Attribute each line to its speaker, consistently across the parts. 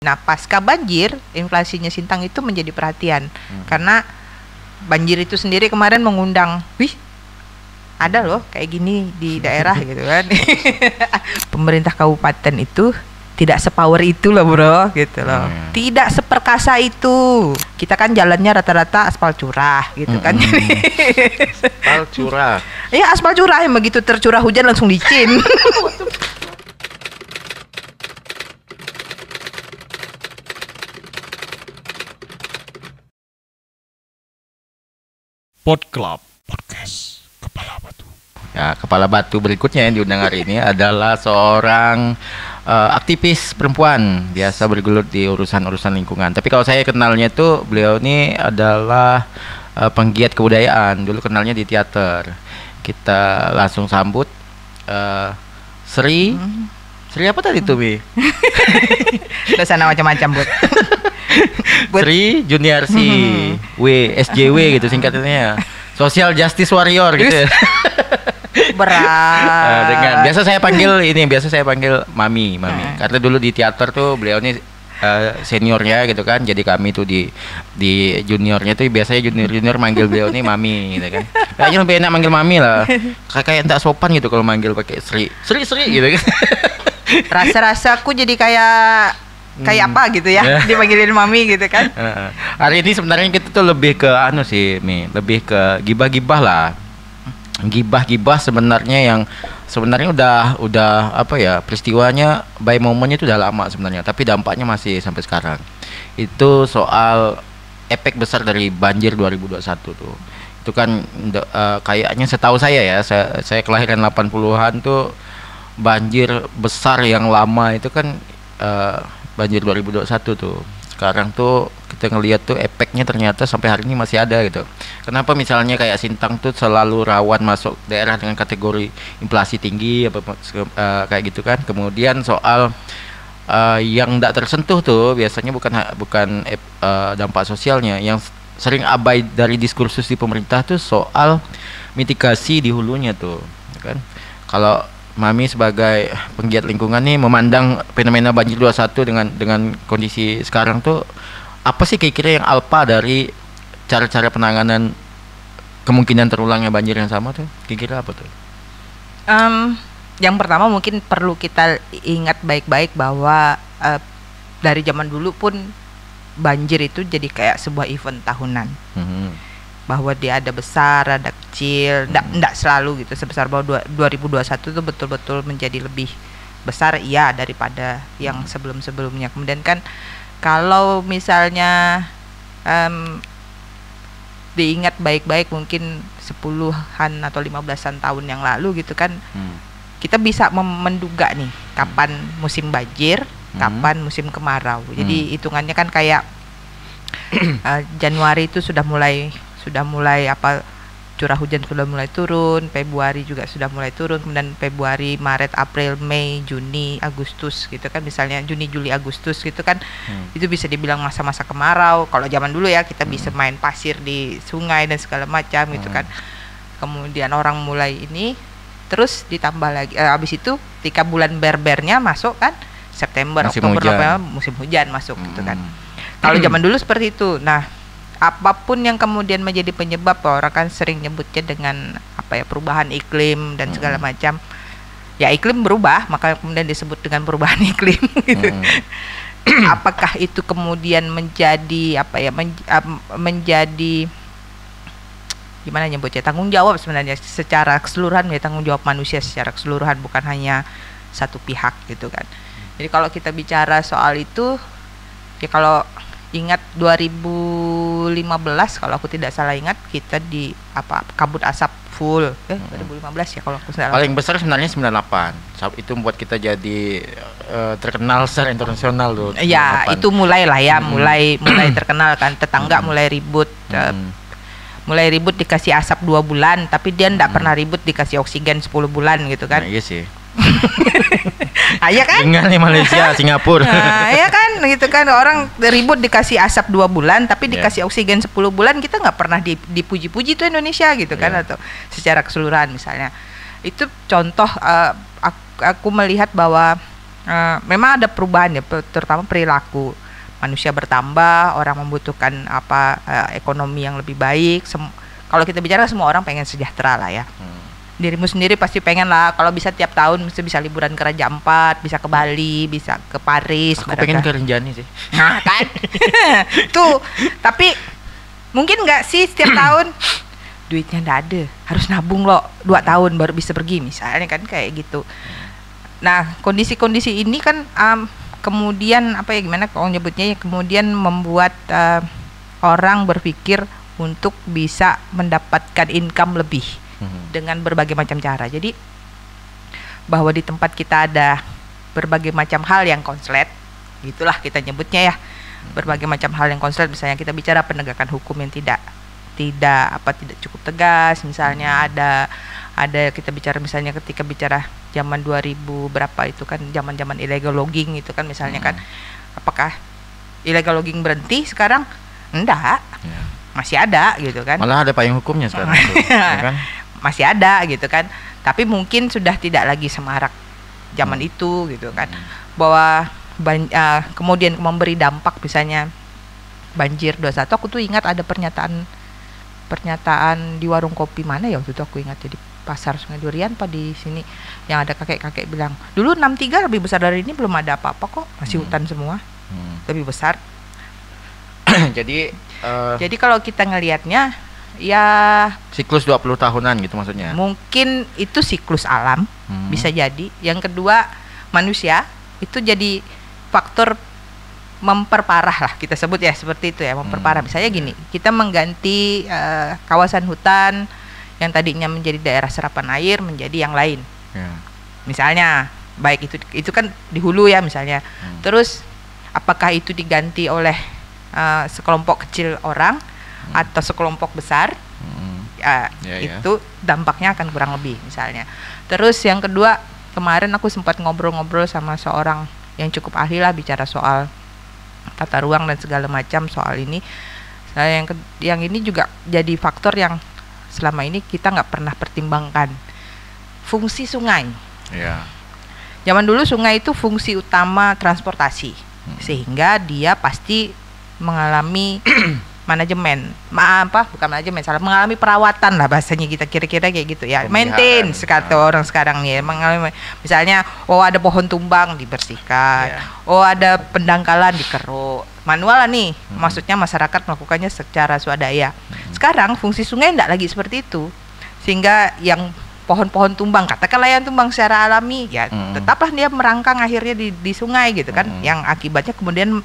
Speaker 1: Nah, pasca banjir, inflasinya Sintang itu menjadi perhatian karena banjir itu sendiri kemarin mengundang, wih, ada loh kayak gini di daerah gitu kan. Pemerintah kabupaten itu tidak sepower itu loh bro, gitu loh. Tidak seperkasa itu. Kita kan jalannya rata-rata aspal curah gitu kan.
Speaker 2: Aspal curah.
Speaker 1: Iya, aspal curah yang begitu tercurah hujan langsung licin.
Speaker 3: Podclub Podcast Kepala Batu.
Speaker 2: Ya, Kepala Batu berikutnya yang diundang hari ini adalah seorang aktivis perempuan, biasa bergelut di urusan-urusan lingkungan. Tapi kalau saya kenalnya tuh beliau ini adalah penggiat kebudayaan. Dulu kenalnya di teater. Kita langsung sambut Sri. Sri apa tadi tuh, Mi?
Speaker 1: Udah sana macam-macam, Bud.
Speaker 2: Sri Juniarsi, SJW gitu singkatannya. Social Justice Warrior gitu.
Speaker 1: Berat.
Speaker 2: Dengan biasa saya panggil Mami. Karena dulu di teater tuh beliau ini seniornya gitu kan. Jadi kami tuh di juniornya tuh biasanya junior manggil beliau ini Mami gitu kan. Kayaknya lebih enak manggil Mami lah. Kayak enggak sopan gitu kalau manggil pakai Sri gitu kan.
Speaker 1: Rasa-rasa aku jadi kayak apa gitu ya, dipanggilin Mami gitu kan.
Speaker 2: Hari ini sebenarnya kita tuh lebih ke lebih ke gibah-gibah lah. Gibah-gibah sebenarnya udah apa ya, peristiwanya by momennya itu udah lama sebenarnya, tapi dampaknya masih sampai sekarang. Itu soal efek besar dari banjir 2021 tuh. Itu kan kayaknya setahu saya ya, saya kelahiran 80-an tuh banjir besar yang lama itu kan banjir 2021 tuh. Sekarang tuh kita ngelihat tuh efeknya ternyata sampai hari ini masih ada gitu. Kenapa misalnya kayak Sintang tuh selalu rawan masuk daerah dengan kategori inflasi tinggi kayak gitu kan. Kemudian soal yang tidak tersentuh tuh biasanya bukan dampak sosialnya. Yang sering abai dari diskursus di pemerintah tuh soal mitigasi di hulunya tuh, kan. Kalau Mami sebagai penggiat lingkungan nih memandang fenomena banjir 21 dengan kondisi sekarang tuh apa sih kira-kira yang alpa dari cara-cara penanganan kemungkinan terulangnya banjir yang sama tuh? Kira-kira apa tuh?
Speaker 1: Yang pertama mungkin perlu kita ingat baik-baik bahwa dari zaman dulu pun banjir itu jadi kayak sebuah event tahunan. Bahwa dia ada besar, ada kecil, enggak selalu gitu sebesar bahwa 2021 itu betul-betul menjadi lebih besar daripada yang sebelum-sebelumnya. Kemudian kan kalau misalnya diingat baik-baik mungkin 10-an atau 15-an tahun yang lalu gitu kan, kita bisa menduga nih kapan musim banjir, kapan musim kemarau. Jadi hitungannya kan kayak Januari itu sudah mulai curah hujan sudah mulai turun, Februari juga sudah mulai turun, kemudian Februari, Maret, April, Mei, Juni, Agustus gitu kan, misalnya Juni, Juli, Agustus gitu kan, itu bisa dibilang masa-masa kemarau. Kalau zaman dulu ya kita bisa main pasir di sungai dan segala macam gitu kan. Kemudian orang mulai ini, terus ditambah lagi habis itu ketika bulan berbernya masuk kan, September, Oktober, November musim hujan masuk gitu kan. Kalau zaman dulu seperti itu. Nah, apapun yang kemudian menjadi penyebab, orang kan sering nyebutnya dengan perubahan iklim dan segala macam. Ya iklim berubah, maka kemudian disebut dengan perubahan iklim gitu. Apakah itu kemudian menjadi menjadi gimana nyebutnya, tanggung jawab sebenarnya secara keseluruhan, ya tanggung jawab manusia secara keseluruhan, bukan hanya satu pihak gitu kan. Jadi kalau kita bicara soal itu, ya kalau ingat 2015 kalau aku tidak salah ingat, kita di kabut asap full 2015 ya kalau aku salah.
Speaker 2: Paling besar sebenarnya 98. Itu membuat kita jadi terkenal secara internasional tuh.
Speaker 1: Iya, itu mulailah ya, mulai terkenal kan, tetangga mulai ribut. Mulai ribut dikasih asap 2 bulan, tapi dia enggak pernah ribut dikasih oksigen 10 bulan gitu kan.
Speaker 2: Nah, iya sih.
Speaker 1: Iya kan?
Speaker 2: Dengan Malaysia, Singapura.
Speaker 1: Nah, ya kan gitu kan, orang ribut dikasih asap 2 bulan tapi dikasih oksigen 10 bulan, kita nggak pernah dipuji-puji tuh Indonesia gitu kan, atau secara keseluruhan misalnya. Itu contoh aku melihat bahwa memang ada perubahan ya, terutama perilaku manusia bertambah, orang membutuhkan ekonomi yang lebih baik. Kalau kita bicara semua orang pengen sejahtera lah ya. Dirimu sendiri pasti pengen lah kalau bisa tiap tahun bisa liburan ke Raja Ampat, bisa ke Bali, bisa ke Paris.
Speaker 2: Aku pengen ke Rinjani sih.
Speaker 1: Nah kan, tuh. Tapi mungkin nggak sih setiap tahun duitnya nggak ada, harus nabung loh 2 tahun baru bisa pergi misalnya kan kayak gitu. Nah kondisi-kondisi ini kan kemudian gimana kalau nyebutnya ya, kemudian membuat orang berpikir untuk bisa mendapatkan income lebih dengan berbagai macam cara. Jadi bahwa di tempat kita ada berbagai macam hal yang konslet, gitulah kita nyebutnya ya, berbagai macam hal yang konslet. Misalnya kita bicara penegakan hukum yang tidak cukup tegas, misalnya ada kita bicara misalnya ketika bicara zaman 2000 berapa itu kan zaman illegal logging itu kan misalnya kan, apakah illegal logging berhenti sekarang? Enggak, masih ada gitu kan,
Speaker 2: malah ada payung hukumnya sekarang ya kan?
Speaker 1: Masih ada gitu kan, tapi mungkin sudah tidak lagi semarak zaman itu gitu kan, bahwa kemudian memberi dampak misalnya banjir 21. Aku tuh ingat ada pernyataan di warung kopi mana ya waktu itu, aku ingat di pasar Sungai Durian di sini, yang ada kakek-kakek bilang dulu 63 lebih besar dari ini belum ada apa-apa kok, masih hutan semua, lebih besar. Jadi kalau kita ngelihatnya ya
Speaker 2: siklus 20 tahunan gitu maksudnya.
Speaker 1: Mungkin itu siklus alam, bisa jadi. Yang kedua, manusia itu jadi faktor memperparah lah, kita sebut ya seperti itu ya, memperparah. Misalnya gini, kita mengganti kawasan hutan yang tadinya menjadi daerah serapan air menjadi yang lain. Misalnya baik itu kan di hulu ya misalnya. Terus apakah itu diganti oleh sekelompok kecil orang atau sekelompok besar, itu dampaknya akan kurang lebih misalnya. Terus yang kedua, kemarin aku sempat ngobrol-ngobrol sama seorang yang cukup ahli lah bicara soal tata ruang dan segala macam soal ini. Nah, yang ini juga jadi faktor yang selama ini kita nggak pernah pertimbangkan, fungsi sungai. Zaman dulu sungai itu fungsi utama transportasi, sehingga dia pasti mengalami mengalami perawatan lah bahasanya, kita kira-kira kayak gitu ya, maintain kata orang sekarang nih, mengalami misalnya ada pohon tumbang dibersihkan, ada pendangkalan dikeruk, manual lah nih, maksudnya masyarakat melakukannya secara swadaya. Sekarang fungsi sungai tidak lagi seperti itu, sehingga yang pohon-pohon tumbang, katakanlah yang tumbang secara alami ya, tetaplah dia merangkang akhirnya di sungai gitu kan, yang akibatnya kemudian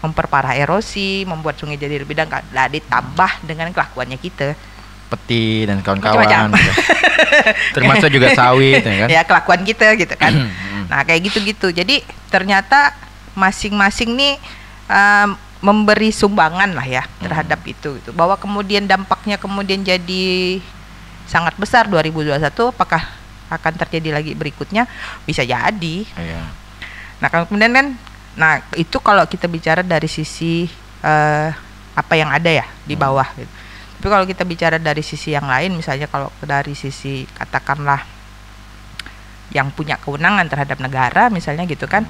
Speaker 1: memperparah erosi, membuat sungai jadi lebih dangkal. Lah ditambah dengan kelakuannya kita,
Speaker 2: peti dan kawan-kawan gitu. Termasuk juga sawit ya kan?
Speaker 1: Ya kelakuan kita gitu kan. Nah kayak gitu-gitu. Jadi ternyata masing-masing nih memberi sumbangan lah ya terhadap itu gitu. Bahwa kemudian dampaknya kemudian jadi sangat besar 2021, apakah akan terjadi lagi berikutnya? Bisa jadi. Nah kemudian kan, nah itu kalau kita bicara dari sisi apa yang ada ya di bawah gitu. Tapi kalau kita bicara dari sisi yang lain, misalnya kalau dari sisi katakanlah yang punya kewenangan terhadap negara misalnya gitu kan,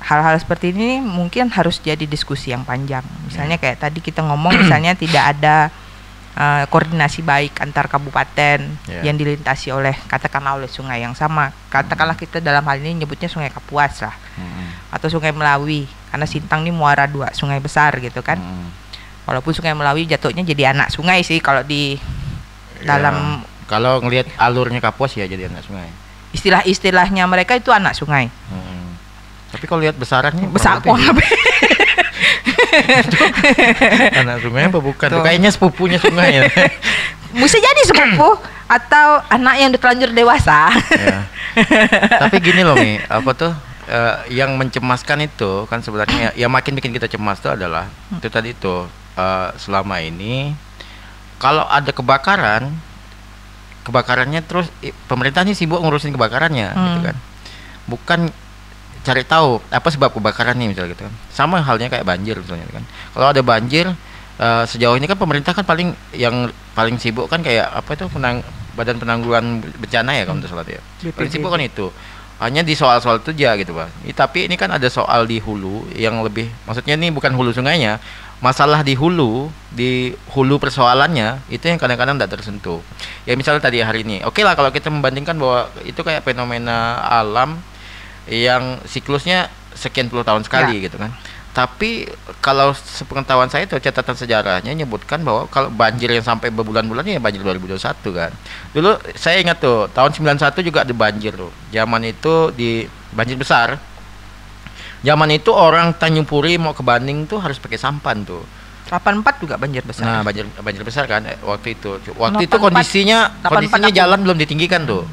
Speaker 1: hal-hal seperti ini mungkin harus jadi diskusi yang panjang. Misalnya kayak tadi kita ngomong misalnya tidak ada koordinasi baik antar kabupaten yang dilintasi oleh katakanlah oleh sungai yang sama. Katakanlah kita dalam hal ini nyebutnya Sungai Kapuas lah, atau Sungai Melawi, karena Sintang ini muara 2 sungai besar gitu kan. Walaupun Sungai Melawi jatuhnya jadi anak sungai sih kalau di dalam,
Speaker 2: kalau ngelihat alurnya Kapuas ya jadi anak sungai.
Speaker 1: Istilahnya mereka itu anak sungai.
Speaker 2: Tapi kalau lihat besarannya
Speaker 1: besar
Speaker 2: anak sungai apa bukan? Kayaknya sepupunya sungai ya.
Speaker 1: Mesti jadi sepupu atau anak yang terlanjur dewasa.
Speaker 2: Tapi gini loh Mi, yang mencemaskan itu kan sebenarnya yang makin bikin kita cemas itu adalah itu tadi itu selama ini kalau ada kebakarannya terus pemerintahnya sibuk ngurusin kebakarannya gitu kan. Bukan cari tahu apa sebab kebakaran nih misalnya gitu kan. Sama halnya kayak banjir misalnya kan. Kalau ada banjir sejauh ini kan pemerintah kan paling sibuk kan kayak apa itu Badan Penanggulangan Bencana ya kalau tidak salah ya. Paling sibuk kan itu hanya di soal-soal itu aja gitu Pak. Tapi ini kan ada soal di hulu yang lebih, maksudnya ini bukan hulu sungainya, masalah di hulu persoalannya itu yang kadang-kadang tidak tersentuh. Ya misalnya tadi hari ini, oke lah kalau kita membandingkan bahwa itu kayak fenomena alam yang siklusnya sekian puluh tahun sekali gitu kan. Tapi kalau sepengetahuan saya itu catatan sejarahnya nyebutkan bahwa kalau banjir yang sampai berbulan-bulan ya banjir 2021 kan. Dulu saya ingat tuh tahun 91 juga ada banjir tuh. Zaman itu di banjir besar. Zaman itu orang Tanjung Puri mau ke Bandung tuh harus pakai sampan tuh.
Speaker 1: 84 juga banjir besar.
Speaker 2: Nah, banjir besar kan waktu itu. Waktu itu kondisinya jalan belum ditinggikan tuh.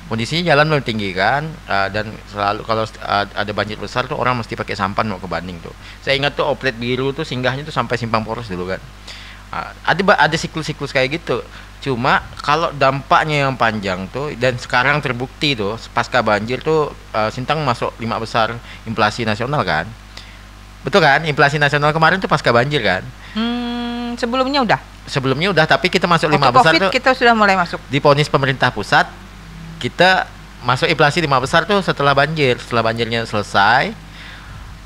Speaker 2: Kondisinya jalan belum tinggi kan, dan selalu kalau ada banjir besar tuh orang mesti pakai sampan mau ke Bandung tuh. Saya ingat tuh Oplet Biru tuh singgahnya tuh sampai Simpang Poros dulu kan. Ada siklus-siklus kayak gitu. Cuma kalau dampaknya yang panjang tuh, dan sekarang terbukti tuh pasca banjir tuh Sintang masuk 5 besar inflasi nasional kan. Betul kan? Inflasi nasional kemarin tuh pasca banjir kan.
Speaker 1: Sebelumnya udah, tapi kita masuk 5 besar tuh. Kita sudah mulai masuk.
Speaker 2: Diponis pemerintah pusat. Kita masuk inflasi 5 besar tuh setelah banjirnya selesai,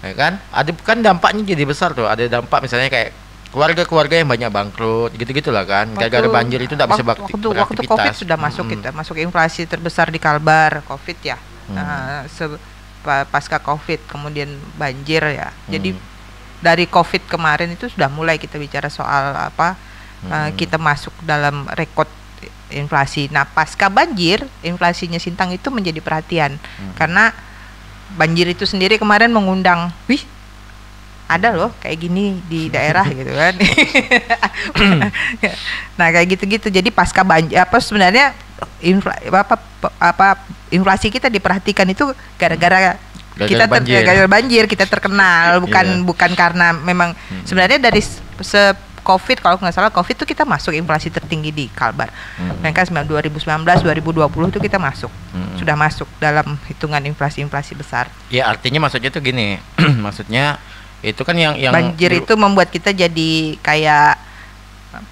Speaker 2: ya kan? Ada kan dampaknya jadi besar tuh. Ada dampak misalnya kayak keluarga-keluarga yang banyak bangkrut, gitu-gitulah kan. Gara-gara banjir itu tidak bisa beraktivitas.
Speaker 1: Waktu COVID sudah masuk kita masuk inflasi terbesar di Kalbar, COVID ya. Pasca COVID kemudian banjir ya. Jadi dari COVID kemarin itu sudah mulai kita bicara soal kita masuk dalam rekod inflasi. Nah, pasca banjir, inflasinya Sintang itu menjadi perhatian karena banjir itu sendiri kemarin mengundang, ada loh kayak gini di daerah gitu kan. Nah, kayak gitu-gitu. Jadi pasca banjir sebenarnya inflasi kita diperhatikan itu gara-gara kita banjir kita terkenal, bukan karena memang sebenarnya dari COVID, kalau nggak salah COVID itu kita masuk inflasi tertinggi di Kalbar. Mereka 2019, 2020 itu kita masuk, sudah masuk dalam hitungan inflasi besar.
Speaker 2: Ya artinya maksudnya tuh gini, maksudnya itu kan yang
Speaker 1: banjir itu membuat kita jadi kayak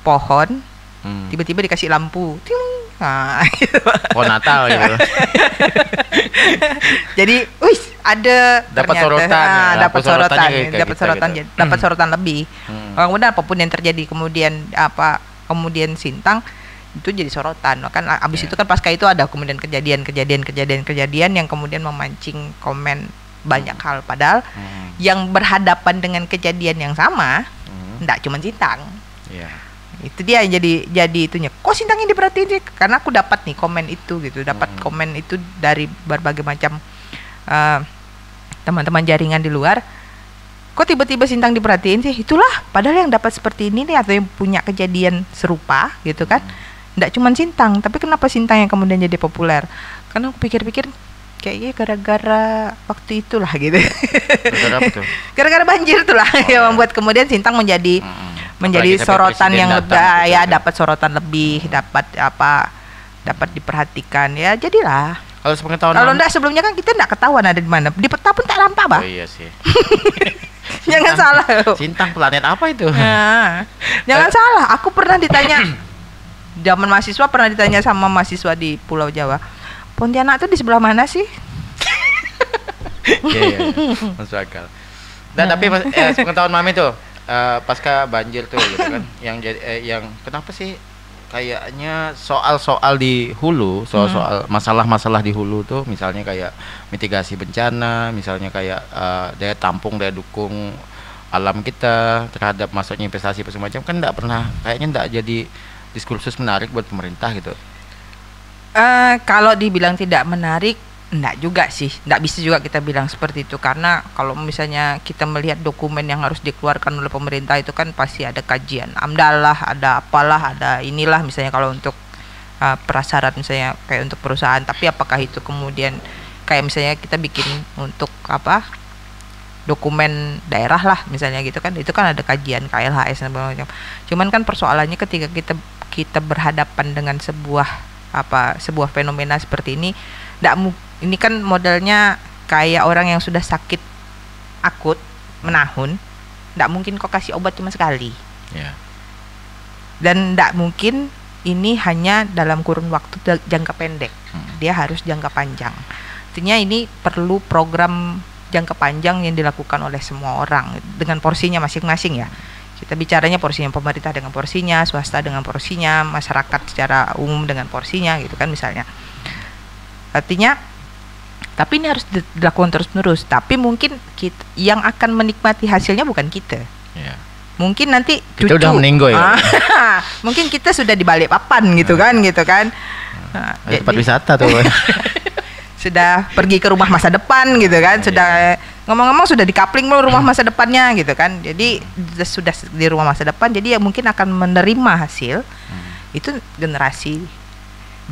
Speaker 1: pohon, tiba-tiba dikasih lampu, ting, nah, gitu.
Speaker 2: Pohon Natal gitu.
Speaker 1: Jadi, ada
Speaker 2: dapat sorotan,
Speaker 1: dapat sorotan lebih. Kemudian apapun yang terjadi kemudian Sintang itu jadi sorotan. Kan abis itu kan pasca itu ada kemudian kejadian yang kemudian memancing komen banyak hal, padahal yang berhadapan dengan kejadian yang sama enggak cuma Sintang. Itu dia yang jadi itunya. Kok Sintang yang diperhatiin sih? Karena aku dapat nih komen itu gitu, komen itu dari berbagai macam teman-teman jaringan di luar. Kok tiba-tiba Sintang diperhatiin sih? Itulah, padahal yang dapat seperti ini nih atau yang punya kejadian serupa gitu kan, nggak cuma Sintang, tapi kenapa Sintang yang kemudian jadi populer? Karena aku pikir-pikir kayaknya gara-gara waktu itulah gitu. Gara-gara banjir itulah yang membuat kemudian Sintang menjadi sorotan yang lebih, ya dapat sorotan lebih, dapat diperhatikan ya, jadilah. Kalau enggak sebelumnya kan kita enggak ketahuan ada di mana. Di peta pun tak nampak, Bah.
Speaker 2: Oh iya sih.
Speaker 1: Jangan salah.
Speaker 2: Sintang planet apa itu?
Speaker 1: Nah, jangan salah. Aku pernah ditanya zaman mahasiswa, pernah ditanya sama mahasiswa di Pulau Jawa. Pontianak itu di sebelah mana sih?
Speaker 2: Iya, masuk akal. Nah, tapi sepengetahuan Mami tuh pasca banjir tuh gitu kan. Yang kenapa sih kayaknya soal-soal di hulu, soal masalah-masalah di hulu tuh, misalnya kayak mitigasi bencana, misalnya kayak daya tampung, daya dukung alam kita terhadap masuknya investasi semacam, kan kayaknya enggak jadi diskursus menarik buat pemerintah gitu.
Speaker 1: Kalau dibilang tidak menarik, enggak juga sih, enggak bisa juga kita bilang seperti itu, karena kalau misalnya kita melihat dokumen yang harus dikeluarkan oleh pemerintah itu kan pasti ada kajian AMDAL lah, ada apalah, ada inilah misalnya kalau untuk prasyarat misalnya kayak untuk perusahaan, tapi apakah itu kemudian kayak misalnya kita bikin untuk dokumen daerah lah misalnya gitu kan, itu kan ada kajian KLHS dan macam. Cuman kan persoalannya ketika kita berhadapan dengan sebuah fenomena seperti ini, ini kan modelnya kayak orang yang sudah sakit akut menahun, nggak mungkin kok kasih obat cuma sekali. Dan nggak mungkin ini hanya dalam kurun waktu jangka pendek, dia harus jangka panjang. Artinya ini perlu program jangka panjang yang dilakukan oleh semua orang dengan porsinya masing-masing ya. Kita bicaranya porsinya pemerintah dengan porsinya, swasta dengan porsinya, masyarakat secara umum dengan porsinya gitu kan misalnya. Artinya, tapi ini harus dilakukan terus-menerus. Tapi mungkin yang akan menikmati hasilnya bukan kita.
Speaker 2: Ya.
Speaker 1: Mungkin nanti
Speaker 2: Kita
Speaker 1: cucu.
Speaker 2: udah meninggoy ya.
Speaker 1: Mungkin kita sudah di Balikpapan gitu kan. Nah,
Speaker 2: Tempat wisata tuh.
Speaker 1: sudah pergi ke rumah masa depan gitu kan, sudah ngomong-ngomong sudah dikapling belum rumah masa depannya gitu kan, jadi sudah di rumah masa depan, jadi ya mungkin akan menerima hasil itu generasi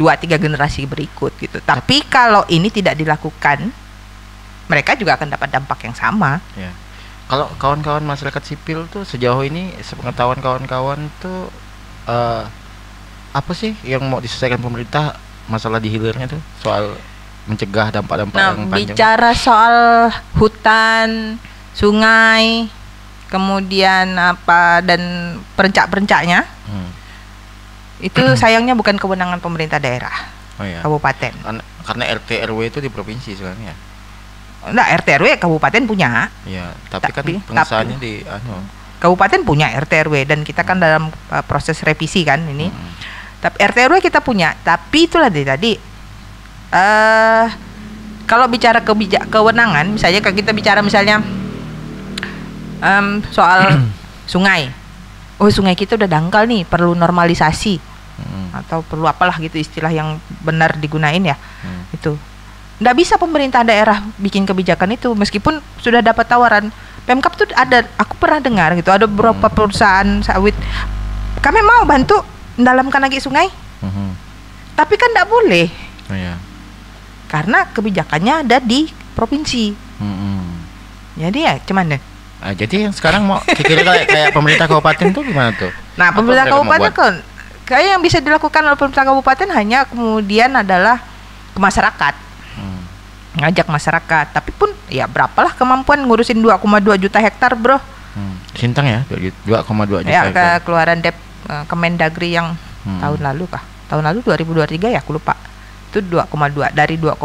Speaker 1: 2-3 generasi berikut gitu. Tapi kalau ini tidak dilakukan, mereka juga akan dapat dampak yang sama.
Speaker 2: Ya. Kalau kawan-kawan masyarakat sipil tuh sejauh ini sepengetahuan kawan-kawan tuh apa sih yang mau diselesaikan pemerintah masalah di hilirnya tuh soal mencegah dampak-dampak yang panjang.
Speaker 1: Bicara soal hutan, sungai, kemudian apa dan perencak-perencaknya, itu sayangnya bukan kewenangan pemerintah daerah, kabupaten.
Speaker 2: Karena RT RW itu di provinsi sekarang ya.
Speaker 1: Enggak, RT RW kabupaten punya.
Speaker 2: Ya, tapi kan pengusahaannya di
Speaker 1: kabupaten punya RT RW dan kita kan dalam proses revisi kan ini. Tapi RT RW kita punya, tapi itulah tadi. Kalau bicara kewenangan, misalnya kalau kita bicara misalnya soal sungai, sungai kita udah dangkal nih, perlu normalisasi atau perlu apalah gitu istilah yang benar digunain ya, itu nggak bisa pemerintah daerah bikin kebijakan itu meskipun sudah dapat tawaran. Pemkab tuh ada, aku pernah dengar gitu, ada beberapa perusahaan sawit, kami mau bantu mendalamkan lagi sungai, tapi kan nggak boleh. Karena kebijakannya ada di provinsi. Jadi ya cuman deh.
Speaker 2: Jadi yang sekarang mau kira-kira kayak pemerintah kabupaten tuh gimana tuh?
Speaker 1: Nah, pemerintah kabupaten kan kayak yang bisa dilakukan oleh pemerintah kabupaten hanya kemudian adalah ke masyarakat. Ngajak masyarakat. Tapi pun ya berapalah kemampuan ngurusin 2,2 juta hektar, Bro.
Speaker 2: Sintang ya, 2,2 juta
Speaker 1: ya,
Speaker 2: hektar.
Speaker 1: Keluaran Kemendagri yang tahun lalu kah? Tahun lalu 2023 ya, aku lupa. Itu 2,2, dari 2,1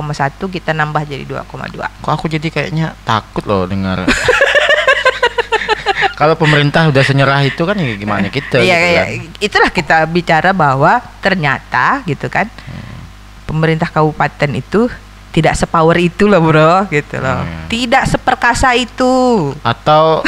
Speaker 1: kita nambah jadi 2,2.
Speaker 2: Kok aku jadi kayaknya takut loh dengar. Kalau pemerintah udah senyerah itu kan ya gimana kita?
Speaker 1: Iya,
Speaker 2: gitu
Speaker 1: iya.
Speaker 2: kan?
Speaker 1: Itulah kita bicara bahwa ternyata gitu kan, pemerintah kabupaten itu tidak sepower itu loh, Bro, gitu loh. Tidak seperkasa itu. Atau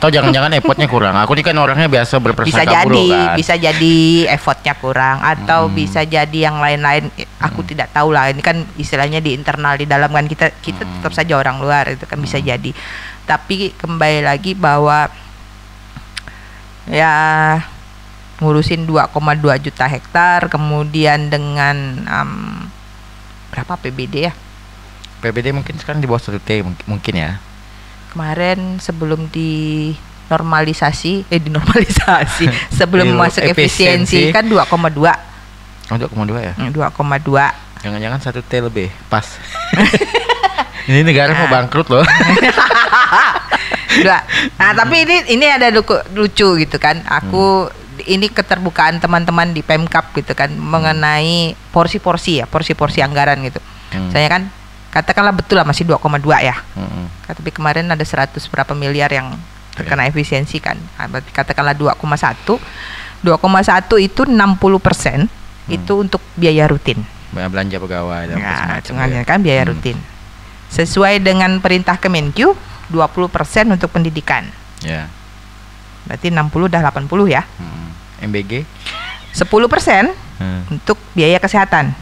Speaker 2: jangan-jangan effortnya kurang. Aku ini kan orangnya biasa berprasangka
Speaker 1: bisa
Speaker 2: buruk kan.
Speaker 1: Bisa jadi effortnya kurang atau bisa jadi yang lain-lain. Aku tidak tahu lah. Ini kan istilahnya di internal di dalam kan kita tetap saja orang luar, itu kan bisa jadi. Tapi kembali lagi bahwa ya ngurusin 2,2 juta hektar kemudian dengan berapa PBD ya?
Speaker 2: PBD mungkin sekarang di bawah 1 T mungkin ya.
Speaker 1: Kemarin sebelum dinormalisasi sebelum masuk efisiensi kan 2,2.
Speaker 2: Oh, 2,2 ya?
Speaker 1: 2,2.
Speaker 2: Jangan-jangan 1 T lebih pas. Ini negara mau bangkrut loh.
Speaker 1: Nah, tapi ini ada lucu gitu kan. Aku ini keterbukaan teman-teman di Pemkab gitu kan mengenai porsi-porsi anggaran gitu. Saya kan katakanlah betul lah masih 2,2 ya. Tapi kemarin ada 100 berapa miliar yang terkena efisiensi kan. Berarti katakanlah 2,1. 2,1 itu 60% itu untuk biaya rutin.
Speaker 2: Belanja pegawai dan
Speaker 1: semacamnya kan biaya rutin. Sesuai dengan perintah Kemenkyu 20% untuk pendidikan.
Speaker 2: Ya.
Speaker 1: Berarti 60 udah 80 ya.
Speaker 2: MBG
Speaker 1: 10% untuk biaya kesehatan.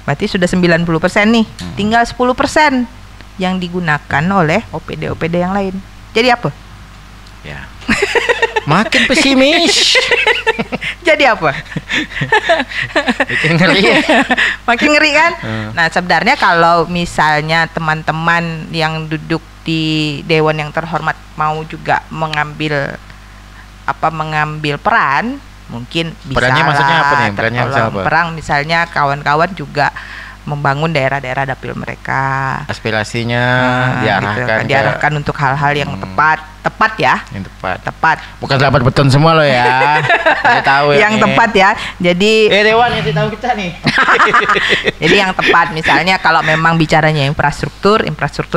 Speaker 1: Berarti sudah 90% nih. Tinggal 10% yang digunakan oleh OPD-OPD yang lain. Jadi apa?
Speaker 2: Ya. Makin pesimis.
Speaker 1: Jadi apa?
Speaker 2: Makin ngeri.
Speaker 1: Makin ngeri kan? Nah, sebenarnya kalau misalnya teman-teman yang duduk di dewan yang terhormat mau juga mengambil peran, mungkin bisa.
Speaker 2: Perannya maksudnya apa nih? Perannya
Speaker 1: perang misalnya kawan-kawan juga membangun daerah-daerah dapil mereka.
Speaker 2: Aspirasinya
Speaker 1: Gitu. Diarahkan untuk hal-hal yang tepat ya.
Speaker 2: Yang tepat.
Speaker 1: Tepat.
Speaker 2: Bukan rapat beton semua loh ya. Saya tahu ya.
Speaker 1: Yang tepat ya. Jadi
Speaker 2: Dewan yang tahu kita nih.
Speaker 1: jadi yang tepat, misalnya kalau memang bicaranya infrastruktur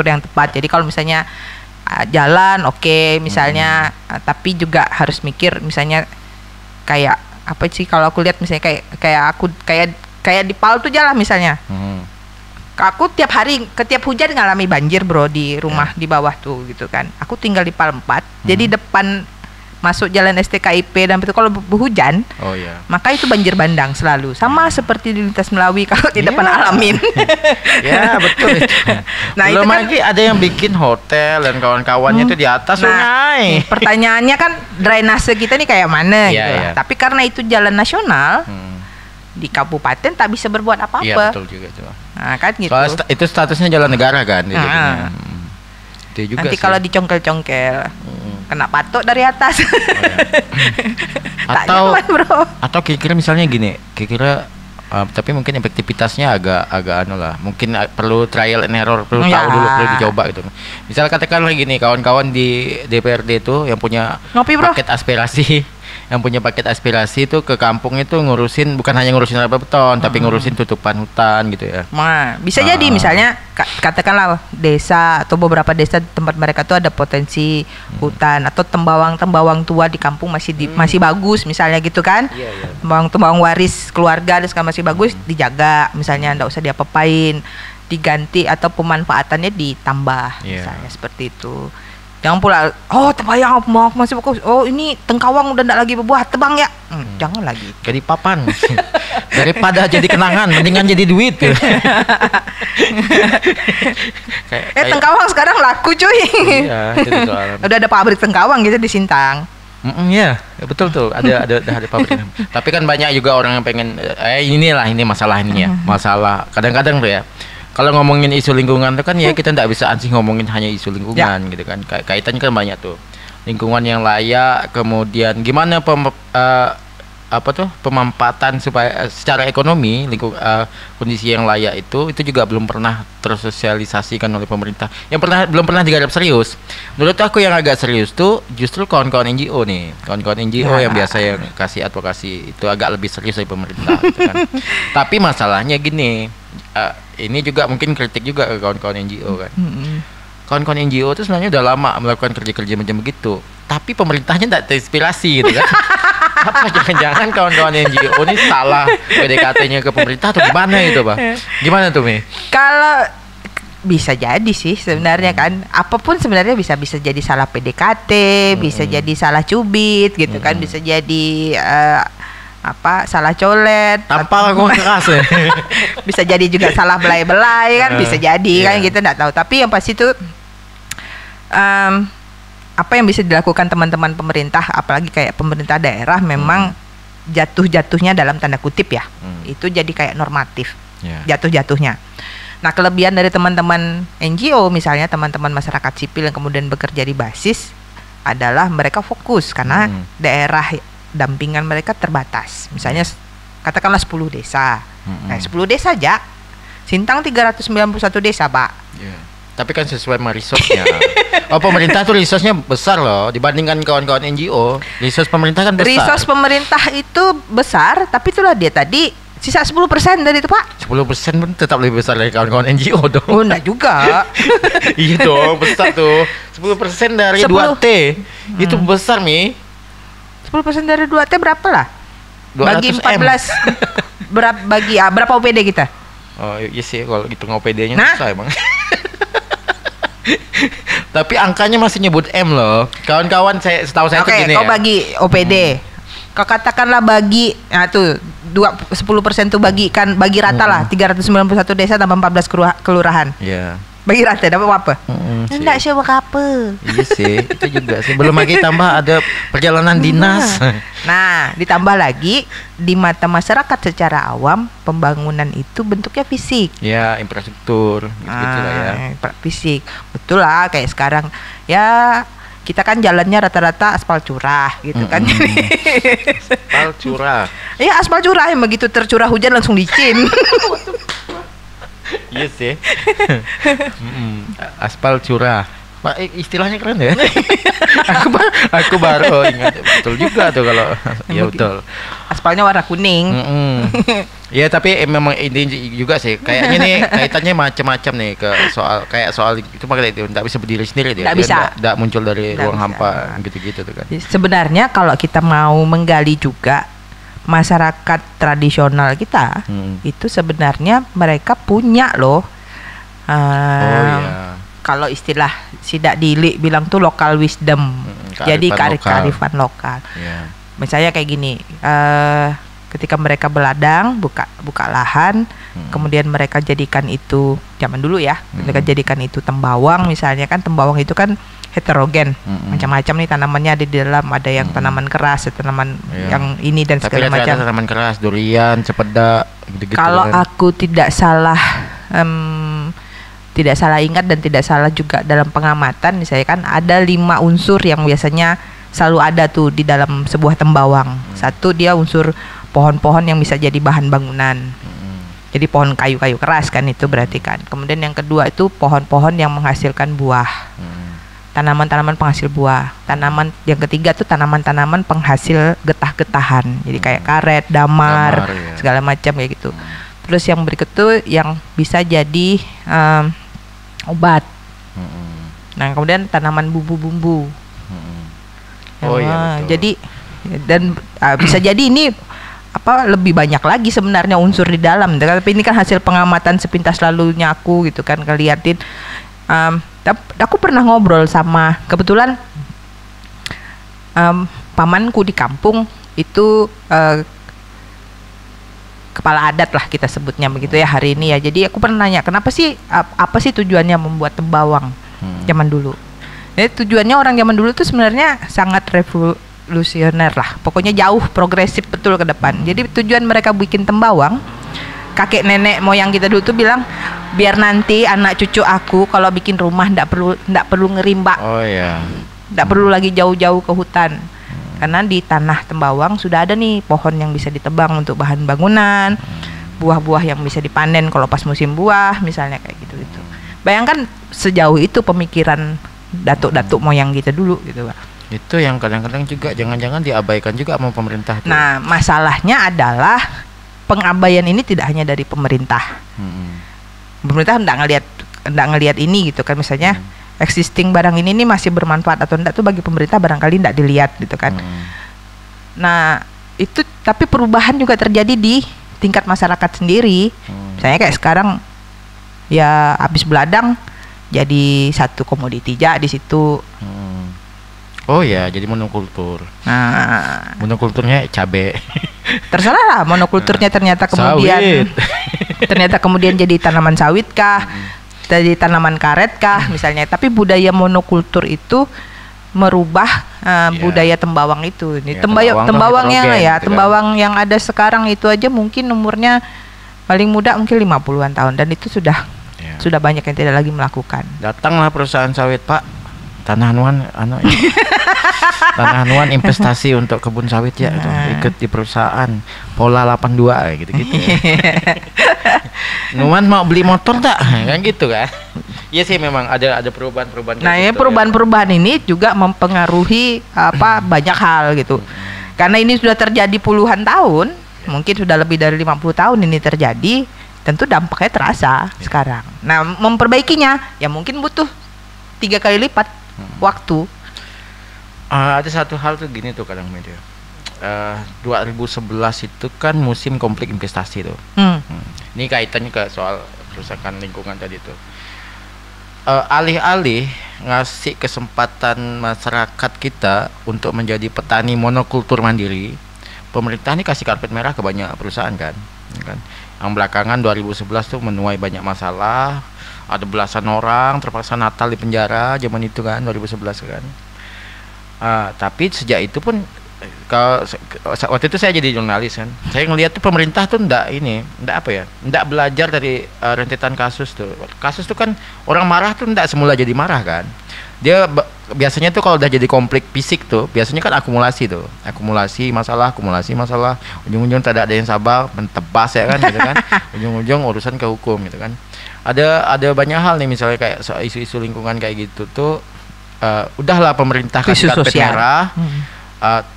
Speaker 1: yang tepat. Jadi kalau misalnya jalan oke, misalnya tapi juga harus mikir misalnya kayak apa sih, kalau aku lihat misalnya kayak di Pal tuh jalan misalnya. Aku tiap hari tiap hujan ngalami banjir bro di rumah di bawah tuh gitu kan. Aku tinggal di Pal 4. Jadi depan masuk jalan STKIP dan itu kalau hujan, maka itu banjir bandang selalu. Sama seperti di lintas Melawi kalau di depan Alamin.
Speaker 2: Ya betul.
Speaker 1: Nah
Speaker 2: belum
Speaker 1: itu kan,
Speaker 2: lagi ada yang bikin hotel dan kawan-kawannya itu di atas sungai.
Speaker 1: Pertanyaannya kan drainase kita nih kayak mana gitu. Tapi karena itu jalan nasional, di kabupaten tak bisa berbuat apa-apa.
Speaker 2: Iya betul juga tuh.
Speaker 1: Nah kan gitu.
Speaker 2: Soalnya itu statusnya jalan negara kan. Itu juga
Speaker 1: nanti
Speaker 2: sih.
Speaker 1: kalau dicongkel-congkel kena patok dari atas.
Speaker 2: Atau kira-kira misalnya gini, kira-kira tapi mungkin efektivitasnya agak anu lah. Mungkin perlu trial and error, perlu tahu dulu, perlu dicoba gitu. Misalnya katakanlah gini, kawan-kawan di DPRD itu yang punya paket aspirasi yang punya paket aspirasi itu ke kampung itu ngurusin, bukan hanya ngurusin rapat beton, tapi ngurusin tutupan hutan gitu ya.
Speaker 1: Nah, bisa jadi misalnya katakanlah desa atau beberapa desa tempat mereka tuh ada potensi hutan atau tembawang tua di kampung masih bagus misalnya gitu kan. Tembawang waris keluarga dan segala masih bagus, dijaga misalnya, enggak usah diapa-apain, diganti atau pemanfaatannya ditambah misalnya seperti itu. Jangan pula, tebayang masih bagus. Ini tengkawang udah enggak lagi berbuah, tebang ya. Jangan lagi.
Speaker 2: Jadi papan. Daripada jadi kenangan, mendingan jadi duit.
Speaker 1: Tengkawang sekarang laku cuy.
Speaker 2: Iya, itu soalnya.
Speaker 1: Udah ada pabrik tengkawang gitu di Sintang.
Speaker 2: Iya, betul tuh. Ada pabrik. Tapi kan banyak juga orang yang pengen ini masalah ini ya. Masalah kadang-kadang tuh ya. Kalau ngomongin isu lingkungan itu kan ya kita tidak bisa ansih ngomongin hanya isu lingkungan gitu kan. Kaitannya kan banyak tuh. Lingkungan yang layak, kemudian gimana pemanfaatan supaya secara ekonomi kondisi yang layak itu juga belum pernah tersosialisasikan oleh pemerintah. Belum pernah digarap serius. Menurut aku yang agak serius tuh justru kawan-kawan NGO nih. Kawan-kawan NGO yang biasa yang kasih advokasi itu agak lebih serius dari pemerintah gitu kan. Tapi masalahnya gini, ini juga mungkin kritik juga ke kawan-kawan NGO kan. Kawan-kawan NGO itu sebenarnya udah lama melakukan kerja-kerja macam begitu, tapi pemerintahnya tidak terinspirasi gitu kan. Apa jangan-jangan kawan-kawan NGO ini salah PDKT-nya ke pemerintah atau gimana gitu, Pak? Gimana tuh, Mi?
Speaker 1: Kalau bisa jadi sih sebenarnya kan, apapun sebenarnya bisa jadi salah PDKT, bisa jadi salah cubit gitu kan, bisa jadi salah colet,
Speaker 2: tanpa aku keras ya.
Speaker 1: Bisa jadi juga salah belai-belai kan, bisa jadi kan, kita nggak tahu. Tapi yang pasti itu apa yang bisa dilakukan teman-teman pemerintah, apalagi kayak pemerintah daerah, memang jatuh-jatuhnya dalam tanda kutip ya, itu jadi kayak normatif, jatuh-jatuhnya. Nah, kelebihan dari teman-teman NGO misalnya, teman-teman masyarakat sipil yang kemudian bekerja di basis adalah mereka fokus karena daerah dampingan mereka terbatas. Misalnya katakanlah 10 desa. 10 desa aja. Sintang 391 desa, Pak.
Speaker 2: Tapi kan sesuai sama resource-nya. Pemerintah tuh resource-nya besar loh dibandingkan kawan-kawan NGO. Resource pemerintah kan besar. Resource
Speaker 1: pemerintah itu besar, tapi itulah dia tadi sisa 10% dari itu, Pak.
Speaker 2: 10% pun tetap lebih besar dari kawan-kawan NGO dong.
Speaker 1: Oh, enggak juga.
Speaker 2: Iya dong, besar tuh. 10% dari 2T. Itu besar, Mi.
Speaker 1: 10% dari 2T berapa lah? Bagi 14 berapa OPD kita?
Speaker 2: Oh iya sih, kalau hitung OPD-nya susah emang. Tapi angkanya masih nyebut M loh. Kawan-kawan setahu saya tuh gini
Speaker 1: kau bagi OPD. Kau katakanlah bagi, nah tuh 10% tuh bagi rata lah, 391 desa tambah 14 kelurahan.
Speaker 2: Iya.
Speaker 1: Bagi rata dapat apa? Enggak sih apa.
Speaker 2: Iya sih, itu juga sih. Belum lagi tambah ada perjalanan dinas.
Speaker 1: Nah, ditambah lagi di mata masyarakat secara awam, pembangunan itu bentuknya fisik.
Speaker 2: Ya, infrastruktur gitu lah ya.
Speaker 1: Fisik. Betul lah, kayak sekarang ya kita kan jalannya rata-rata aspal curah gitu kan.
Speaker 2: Aspal curah.
Speaker 1: Iya, aspal curah yang begitu tercurah hujan langsung licin.
Speaker 2: Iya sih. Aspal curah. Pak, istilahnya keren ya. aku baru ingat, betul juga tuh kalau ya betul.
Speaker 1: Aspalnya warna kuning.
Speaker 2: Ya tapi memang ini juga sih kayaknya nih kaitannya macam-macam nih ke soal itu makanya itu nggak bisa berdiri sendiri dia.
Speaker 1: Nggak bisa.
Speaker 2: Nggak muncul dari
Speaker 1: Nggak
Speaker 2: ruang
Speaker 1: bisa.
Speaker 2: hampa gitu-gitu tuh kan.
Speaker 1: Sebenarnya kalau kita mau menggali juga masyarakat tradisional kita itu sebenarnya mereka punya loh.
Speaker 2: Oh iya.
Speaker 1: Kalau istilah Sidak Dili bilang tuh local wisdom. Jadi kearifan lokal.
Speaker 2: Yeah.
Speaker 1: Misalnya kayak gini, ketika mereka beladang, buka lahan, kemudian mereka jadikan itu zaman dulu ya, mereka jadikan itu tembawang misalnya kan, tembawang itu kan heterogen, macam-macam nih tanamannya ada di dalam, ada yang tanaman keras, tanaman yang ini dan
Speaker 2: Tapi
Speaker 1: segala macam.
Speaker 2: tanaman keras, durian, cepeda, gitu-gitu.
Speaker 1: Kalau
Speaker 2: kan.
Speaker 1: aku tidak salah ingat dan tidak salah juga dalam pengamatan, misalnya kan ada 5 unsur yang biasanya selalu ada tuh di dalam sebuah tembawang. Satu, dia unsur pohon-pohon yang bisa jadi bahan bangunan. Jadi pohon kayu-kayu keras kan itu berarti kan. Kemudian yang kedua itu pohon-pohon yang menghasilkan buah. Tanaman-tanaman penghasil buah. Tanaman yang ketiga tuh tanaman-tanaman penghasil getah-getahan. Jadi kayak karet, damar
Speaker 2: ya.
Speaker 1: segala macam kayak gitu. Terus yang berikut tuh yang bisa jadi obat. Nah, kemudian tanaman bumbu-bumbu.
Speaker 2: Oh iya, betul.
Speaker 1: Jadi dan bisa jadi ini lebih banyak lagi sebenarnya unsur di dalam. Tapi ini kan hasil pengamatan sepintas lalunya aku gitu kan, ngeliatin. Aku pernah ngobrol sama kebetulan pamanku di kampung itu kepala adat lah kita sebutnya begitu ya hari ini ya. Jadi aku pernah nanya kenapa sih apa sih tujuannya membuat tembawang zaman dulu. Jadi tujuannya orang zaman dulu tuh sebenarnya sangat revolusioner lah. Pokoknya jauh progresif betul ke depan. Jadi tujuan mereka bikin tembawang, kakek nenek moyang kita dulu tuh bilang biar nanti anak cucu aku kalau bikin rumah ndak perlu ngerimba.
Speaker 2: Oh iya.
Speaker 1: Ndak perlu lagi jauh-jauh ke hutan. Karena di tanah tembawang sudah ada nih pohon yang bisa ditebang untuk bahan bangunan, buah-buah yang bisa dipanen kalau pas musim buah, misalnya kayak gitu-gitu. Bayangkan sejauh itu pemikiran datuk-datuk moyang kita dulu gitu, Pak.
Speaker 2: Itu yang kadang-kadang juga jangan-jangan diabaikan juga sama pemerintah tuh.
Speaker 1: Nah, masalahnya adalah pengabaian ini tidak hanya dari pemerintah. Pemerintah enggak ngelihat ini gitu kan, misalnya existing barang ini nih masih bermanfaat atau enggak tuh bagi pemerintah barangkali enggak dilihat gitu kan. Nah, itu tapi perubahan juga terjadi di tingkat masyarakat sendiri. Misalnya kayak sekarang ya habis beladang jadi satu komoditi di situ.
Speaker 2: Oh ya, jadi monokultur.
Speaker 1: Nah,
Speaker 2: Monokulturnya cabe.
Speaker 1: terserah lah monokulturnya ternyata kemudian ternyata kemudian jadi tanaman sawit kah? Jadi tanaman karet kah misalnya. Tapi budaya monokultur itu merubah budaya tembawang itu. Ini tembawangnya ya, tembawang yang ada sekarang itu aja mungkin umurnya paling muda mungkin 50-an tahun dan itu sudah banyak yang tidak lagi melakukan.
Speaker 2: Datanglah perusahaan sawit, Pak. Tanah Hanuan Tanah Hanuan investasi untuk kebun sawit ya, ikut di perusahaan Pola 82 gitu-gitu. Nuan mau beli motor tak? Kan gitu kan. Iya sih memang ada perubahan-perubahan.
Speaker 1: Nah, ya perubahan-perubahan ini juga mempengaruhi banyak hal gitu. Karena ini sudah terjadi puluhan tahun, mungkin sudah lebih dari 50 tahun ini terjadi, tentu dampaknya terasa sekarang. Nah, memperbaikinya ya mungkin butuh 3 kali lipat waktu.
Speaker 2: Ada satu hal tuh gini tuh kadang media. 2011 itu kan musim konflik investasi tuh. Ini kaitannya ke soal kerusakan lingkungan tadi tuh. Alih-alih ngasih kesempatan masyarakat kita untuk menjadi petani monokultur mandiri, pemerintah ini kasih karpet merah ke banyak perusahaan kan. Yang belakangan 2011 tuh menuai banyak masalah. Ada belasan orang terpaksa Natal di penjara zaman itu kan 2011 kan. Tapi sejak itu pun kalau waktu itu saya jadi jurnalis kan, saya ngelihat tuh pemerintah tuh ndak belajar dari rentetan kasus tuh. Kasus tuh kan orang marah tuh ndak semula jadi marah kan. Dia biasanya tuh kalau udah jadi konflik fisik tuh biasanya kan akumulasi masalah, ujung-ujung tidak ada yang sabar, mentebas ya kan gitu kan. Ujung-ujung urusan ke hukum gitu kan. ada banyak hal nih, misalnya kayak soal isu-isu lingkungan kayak gitu tuh, udahlah pemerintah kasih
Speaker 1: Isu
Speaker 2: karpet
Speaker 1: sosial.
Speaker 2: merah.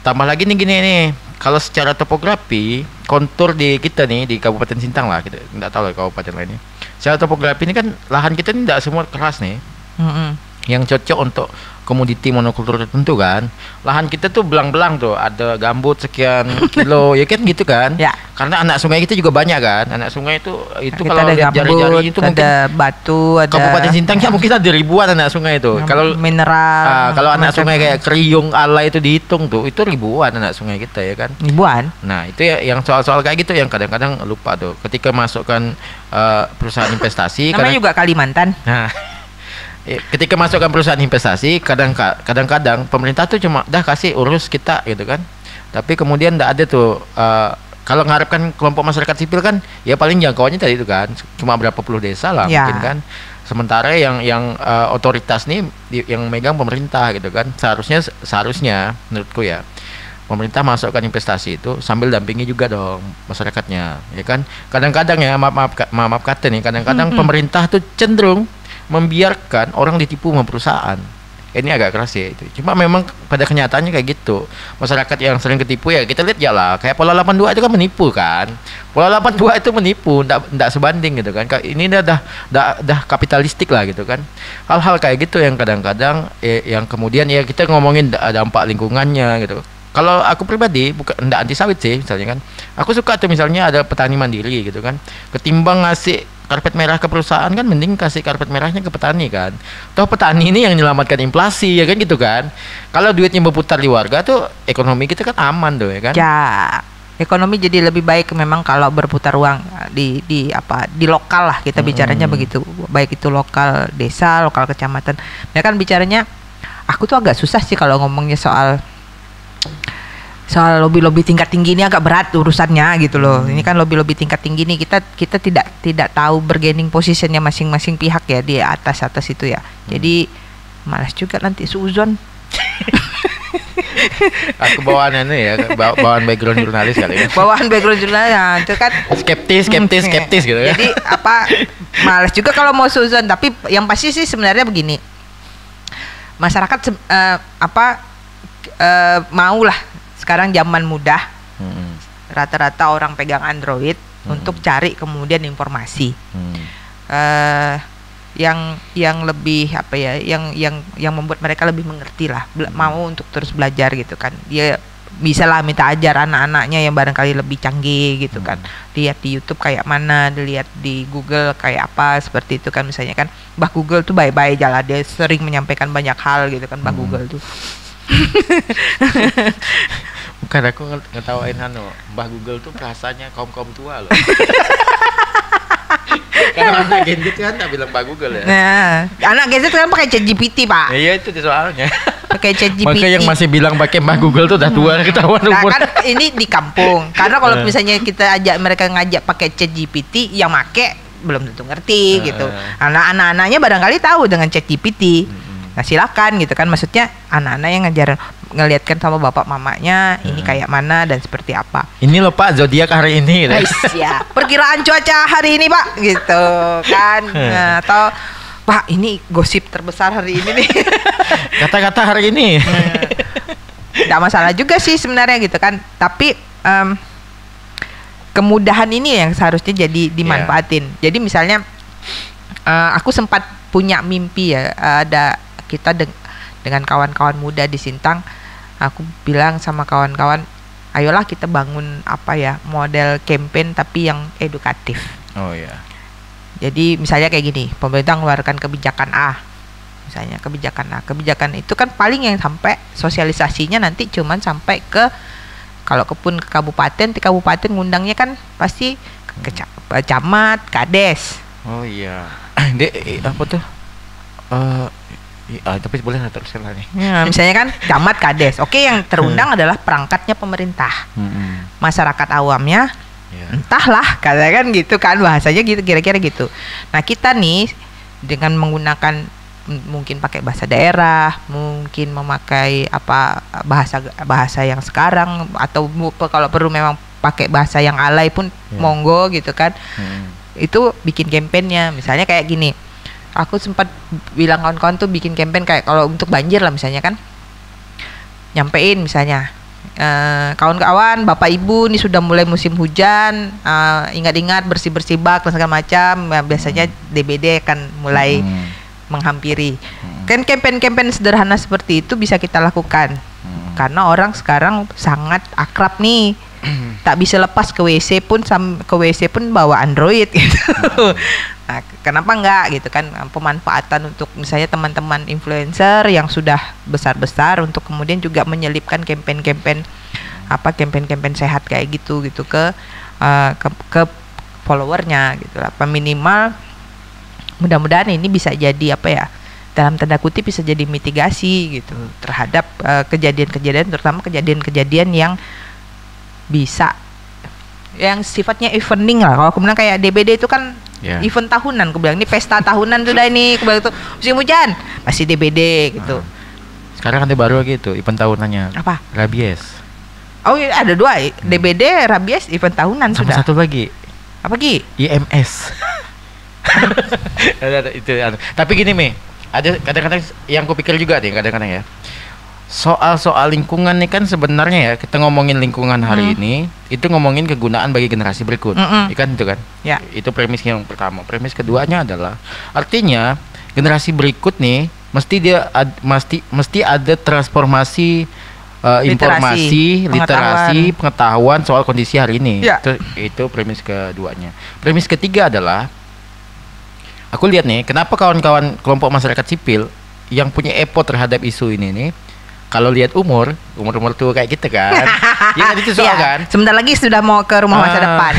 Speaker 2: Tambah lagi nih gini nih, kalau secara topografi kontur di kita nih di Kabupaten Sintang lah, kita nggak tahu lah kabupaten lainnya. Secara topografi ini kan lahan kita ini tidak semua keras nih, yang cocok untuk komoditi monokultur tertentu kan. Lahan kita tuh belang-belang tuh, ada gambut sekian kilo, ya kan gitu kan.
Speaker 1: Ya.
Speaker 2: Karena anak sungai kita juga banyak kan. Anak sungai itu
Speaker 1: Kita
Speaker 2: kalau
Speaker 1: ada
Speaker 2: lihat
Speaker 1: gambut,
Speaker 2: jari-jari itu mungkin
Speaker 1: ada batu, ada
Speaker 2: Kabupaten Sintang ya mungkin ada ribuan anak sungai itu. Kalau
Speaker 1: mineral.
Speaker 2: kalau anak
Speaker 1: macam-
Speaker 2: sungai kayak Kriung, Ala itu dihitung tuh, itu ribuan anak sungai kita ya kan.
Speaker 1: ribuan.
Speaker 2: Nah itu ya yang soal-soal kayak gitu yang kadang-kadang lupa tuh. Ketika masukkan perusahaan investasi,
Speaker 1: Namanya juga Kalimantan.
Speaker 2: nah, ketika masukkan perusahaan investasi, kadang-kadang pemerintah tuh cuma dah kasih urus kita gitu kan. Tapi kemudian tidak ada tuh. Kalau mengharapkan kelompok masyarakat sipil kan, ya paling jangkauannya tadi itu kan, cuma berapa puluh desa lah
Speaker 1: Ya.
Speaker 2: mungkin kan. Sementara yang otoritas nih yang megang pemerintah gitu kan. Seharusnya menurutku ya, pemerintah masukkan investasi itu sambil dampingi juga dong masyarakatnya, ya kan. Kadang-kadang ya maaf kata nih, kadang-kadang pemerintah tuh cenderung membiarkan orang ditipu sama perusahaan. Ini agak keras ya itu. Cuma memang pada kenyataannya kayak gitu. Masyarakat yang sering ketipu ya kita lihat ya lah. Kayak Pola 82 itu kan menipu kan. Pola 82 itu menipu, ndak sebanding gitu kan. Ini dah kapitalistik lah gitu kan. Hal-hal kayak gitu yang kadang-kadang yang kemudian ya kita ngomongin dampak lingkungannya gitu. Kalau aku pribadi bukan ndak anti sawit sih misalnya kan. Aku suka tuh misalnya ada petani mandiri gitu kan. Ketimbang ngasih karpet merah ke perusahaan kan mending kasih karpet merahnya ke petani kan. Toh petani ini yang menyelamatkan inflasi ya kan gitu kan. Kalau duitnya berputar di warga tuh ekonomi kita kan aman tuh ya kan.
Speaker 1: Ya, ekonomi jadi lebih baik memang kalau berputar uang di lokal lah kita bicaranya begitu. Baik itu lokal desa, lokal kecamatan. Ya kan bicaranya aku tuh agak susah sih kalau ngomongnya soal lobby tingkat tinggi ini agak berat urusannya gitu loh. Ini kan lobby tingkat tinggi nih kita tidak tahu bargaining positionnya masing-masing pihak ya di atas itu ya. Jadi malas juga nanti suzon.
Speaker 2: Aku bawaan ya, bawaan background jurnalis kali ya.
Speaker 1: Bawahan background jurnalis nah, itu kan
Speaker 2: Skeptis gitu ya.
Speaker 1: Jadi malas juga kalau mau suzon, tapi yang pasti sih sebenarnya begini. Masyarakat maulah sekarang zaman mudah, rata-rata orang pegang Android untuk cari kemudian informasi yang lebih yang membuat mereka lebih mengerti lah, mau untuk terus belajar gitu kan. Dia bisa lah minta ajar anak-anaknya yang barangkali lebih canggih gitu kan, lihat di YouTube kayak mana, dilihat di Google kayak apa, seperti itu kan. Misalnya kan Mbah Google tuh baik-baik aja lah, dia sering menyampaikan banyak hal gitu kan Mbah Google tuh.
Speaker 2: Bukan, aku ngetawain Mbah Google tuh rasanya kaum tua loh. Karena anak Gen Z kan tak bilang Mbah Google ya.
Speaker 1: Nah, anak Gen Z kan pakai ChatGPT pak.
Speaker 2: Iya itu soalnya.
Speaker 1: Pakai ChatGPT.
Speaker 2: Maka yang masih bilang pakai Mbah Google tuh udah tua, ketahuan
Speaker 1: Nah
Speaker 2: umur.
Speaker 1: kan ini di kampung. Karena kalau misalnya kita ngajak pakai ChatGPT, yang make belum tentu ngerti gitu. Anak-anaknya barangkali tahu dengan ChatGPT. Nah silakan gitu kan, maksudnya anak-anak yang ngeliatkan sama bapak mamanya ini kayak mana dan seperti apa.
Speaker 2: Ini loh Pak zodiak hari ini.
Speaker 1: Ya, perkiraan cuaca hari ini Pak gitu kan. Nah, atau Pak ini gosip terbesar hari ini nih.
Speaker 2: Kata-kata hari ini.
Speaker 1: Nggak masalah juga sih sebenarnya gitu kan. Tapi kemudahan ini yang seharusnya jadi dimanfaatin. Jadi misalnya aku sempat punya mimpi ya, ada kita dengan kawan-kawan muda di Sintang. Aku bilang sama kawan-kawan, ayolah kita bangun model campaign tapi yang edukatif.
Speaker 2: Oh ya.
Speaker 1: Jadi misalnya kayak gini, pemerintah mengeluarkan kebijakan A, misalnya kebijakan itu kan paling yang sampai sosialisasinya nanti cuman sampai ke, kalau kepun ke kabupaten, di kabupaten ngundangnya kan pasti ke camat, kades.
Speaker 2: Oh iya. Apa tuh? Tapi boleh nggak teruskan lah nih.
Speaker 1: Ya, misalnya kan camat, kades. Oke, yang terundang adalah perangkatnya pemerintah. Masyarakat awamnya entahlah, katakan gitu kan, bahasanya gitu, kira-kira gitu. Nah kita nih dengan menggunakan mungkin pakai bahasa daerah, mungkin memakai bahasa yang sekarang, atau kalau perlu memang pakai bahasa yang alay pun monggo gitu kan. itu bikin kampanyenya. Misalnya kayak gini, aku sempat bilang kawan-kawan tuh bikin kampanye kayak kalau untuk banjir lah misalnya kan, nyampein misalnya, kawan-kawan, bapak ibu, ini sudah mulai musim hujan, ingat-ingat bersih-bersih bak dan segala macam. Biasanya DBD akan mulai menghampiri. Kan kampanye-kampanye sederhana seperti itu bisa kita lakukan. Karena orang sekarang sangat akrab nih. Tak bisa lepas ke WC pun bawa Android gitu. Nah, kenapa enggak gitu kan, pemanfaatan untuk misalnya teman-teman influencer yang sudah besar-besar untuk kemudian juga menyelipkan kampanye-kampanye sehat kayak gitu ke followernya gitu lah. Minimal mudah-mudahan ini bisa jadi apa ya, dalam tanda kutip bisa jadi mitigasi gitu terhadap kejadian-kejadian, terutama kejadian-kejadian yang bisa yang sifatnya evening lah. Kalau aku bilang kayak DBD itu kan event tahunan, aku bilang ini pesta tahunan sudah ini, aku bilang itu musim hujan masih DBD gitu.
Speaker 2: Sekarang ada baru gitu event tahunannya.
Speaker 1: Apa?
Speaker 2: Rabies.
Speaker 1: Oh iya, ada dua, DBD, rabies, event tahunan
Speaker 2: sama
Speaker 1: sudah.
Speaker 2: Satu lagi.
Speaker 1: Apa Ki?
Speaker 2: IMS. Itu. Tapi gini Mi, ada kadang-kadang yang kupikir juga nih kadang-kadang ya. Soal lingkungan nih kan sebenarnya ya, kita ngomongin lingkungan hari ini itu ngomongin kegunaan bagi generasi berikut. Ikan itu kan?
Speaker 1: Ya.
Speaker 2: Itu premis yang pertama. Premis keduanya adalah artinya generasi berikut nih mesti ada transformasi informasi, literasi, pengetahuan soal kondisi hari ini.
Speaker 1: Ya.
Speaker 2: Itu premis keduanya. Premis ketiga adalah aku lihat nih, kenapa kawan-kawan kelompok masyarakat sipil yang punya effort terhadap isu ini nih, kalau lihat umur tuh kayak kita kan, ya kan itu soal kan.
Speaker 1: Sebentar lagi sudah mau ke rumah masa depan.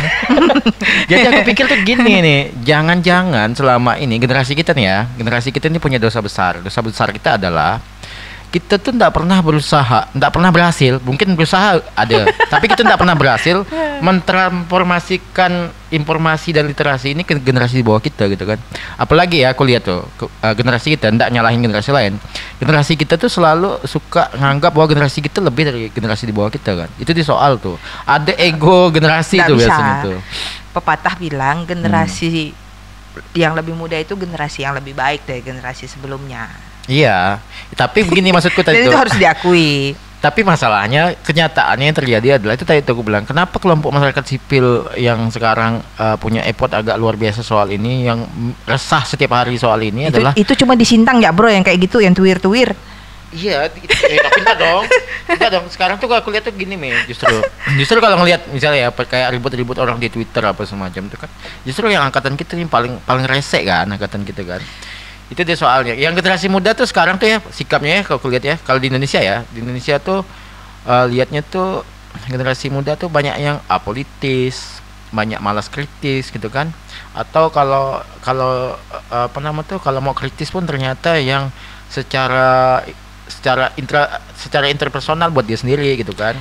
Speaker 2: Jadi aku pikir tuh gini nih, jangan-jangan selama ini generasi kita ini punya dosa besar. Dosa besar kita adalah kita tuh tidak pernah berhasil. Mungkin berusaha ada, tapi kita tidak pernah berhasil mentransformasikan informasi dan literasi ini ke generasi di bawah kita gitu kan. Apalagi ya aku lihat tuh generasi kita, tidak nyalahin generasi lain. Generasi kita tuh selalu suka nganggap bahwa generasi kita lebih dari generasi di bawah kita kan. Itu di soal tuh. Ada ego generasi tuh biasanya tuh.
Speaker 1: Pepatah bilang generasi yang lebih muda itu generasi yang lebih baik dari generasi sebelumnya.
Speaker 2: Iya, tapi begini maksudku tadi
Speaker 1: itu harus diakui.
Speaker 2: Tapi masalahnya kenyataannya yang terjadi adalah itu tadi aku bilang, kenapa kelompok masyarakat sipil yang sekarang punya effort agak luar biasa soal ini, yang resah setiap hari soal ini adalah
Speaker 1: itu cuma di Sintang ya bro, yang kayak gitu, yang tuwir-tuwir.
Speaker 2: Iya, pintar dong. Sekarang tuh aku lihat tuh gini nih, justru kalau ngelihat misalnya ya kayak ribut-ribut orang di Twitter apa semacam itu kan, justru yang angkatan kita ini paling rese kan, angkatan kita kan. Itu dia soalnya. Yang generasi muda tuh sekarang tuh ya sikapnya ya, kalau lihat ya, kalau di Indonesia tuh lihatnya tuh generasi muda tuh banyak yang apolitis, banyak malas kritis gitu kan. Atau kalau kalau mau kritis pun ternyata yang secara interpersonal buat dia sendiri gitu kan.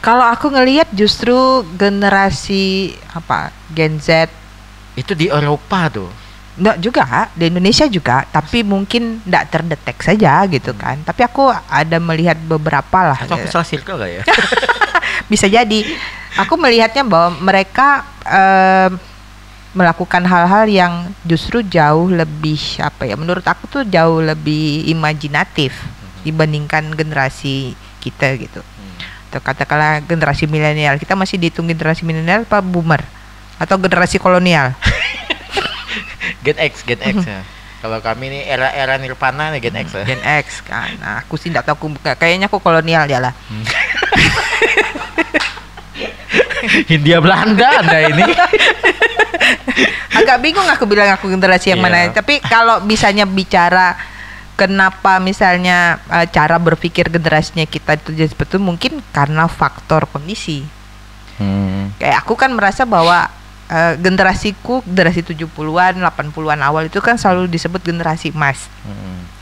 Speaker 1: Kalau aku ngelihat justru generasi Gen Z
Speaker 2: itu di Eropa tuh.
Speaker 1: Enggak juga, di Indonesia juga, tapi mungkin enggak terdetek saja gitu kan. Tapi aku ada melihat beberapa lah.
Speaker 2: Atau aku salah circle gak ya?
Speaker 1: Bisa jadi. Aku melihatnya bahwa mereka melakukan hal-hal yang justru jauh lebih menurut aku tuh jauh lebih imajinatif dibandingkan generasi kita gitu. Atau katakanlah generasi milenial. Kita masih dihitung generasi milenial apa boomer? Atau generasi kolonial?
Speaker 2: Gen X ya. Kalau kami ini era Nirvana nih Gen X ya.
Speaker 1: Gen X kan. Nah, aku sih enggak tahu, kayaknya aku kolonial ya lah.
Speaker 2: Hindia Belanda Anda ini.
Speaker 1: Agak bingung aku bilang aku generasi yang mana. Tapi kalau misalnya bicara kenapa misalnya cara berpikir generasinya kita itu jadi seperti itu, mungkin karena faktor kondisi. Kayak aku kan merasa bahwa generasiku, generasi 70-an, 80-an awal itu kan selalu disebut generasi emas.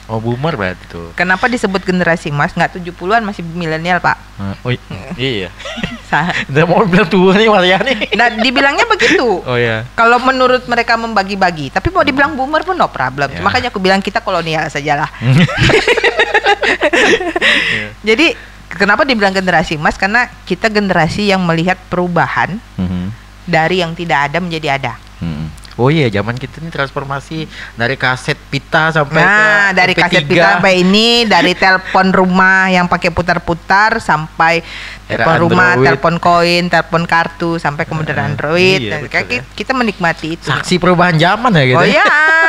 Speaker 2: Oh, boomer berarti tuh.
Speaker 1: Kenapa disebut generasi emas? Nggak 70-an, masih milenial, Pak.
Speaker 2: Oh iya. Udah mau bilang tua nih Mas Yani.
Speaker 1: Nah, dibilangnya begitu.
Speaker 2: Oh iya.
Speaker 1: Kalau menurut mereka membagi-bagi, tapi mau dibilang boomer pun no problem.
Speaker 2: Ya.
Speaker 1: Makanya aku bilang kita kolonial sajalah. Jadi kenapa dibilang generasi emas? Karena kita generasi yang melihat perubahan dari yang tidak ada menjadi ada.
Speaker 2: Oh iya, zaman kita ini transformasi dari kaset pita sampai
Speaker 1: Nah,
Speaker 2: ke
Speaker 1: dari
Speaker 2: MP3.
Speaker 1: kaset pita sampai ini, dari telepon rumah yang pakai putar-putar sampai
Speaker 2: Era
Speaker 1: telepon rumah,
Speaker 2: Android.
Speaker 1: telepon koin, telepon kartu sampai kemudian Android.
Speaker 2: iya,
Speaker 1: Nah,
Speaker 2: betul,
Speaker 1: kayak
Speaker 2: ya.
Speaker 1: kita menikmati itu.
Speaker 2: Saksi perubahan zaman ya gitu.
Speaker 1: Oh iya,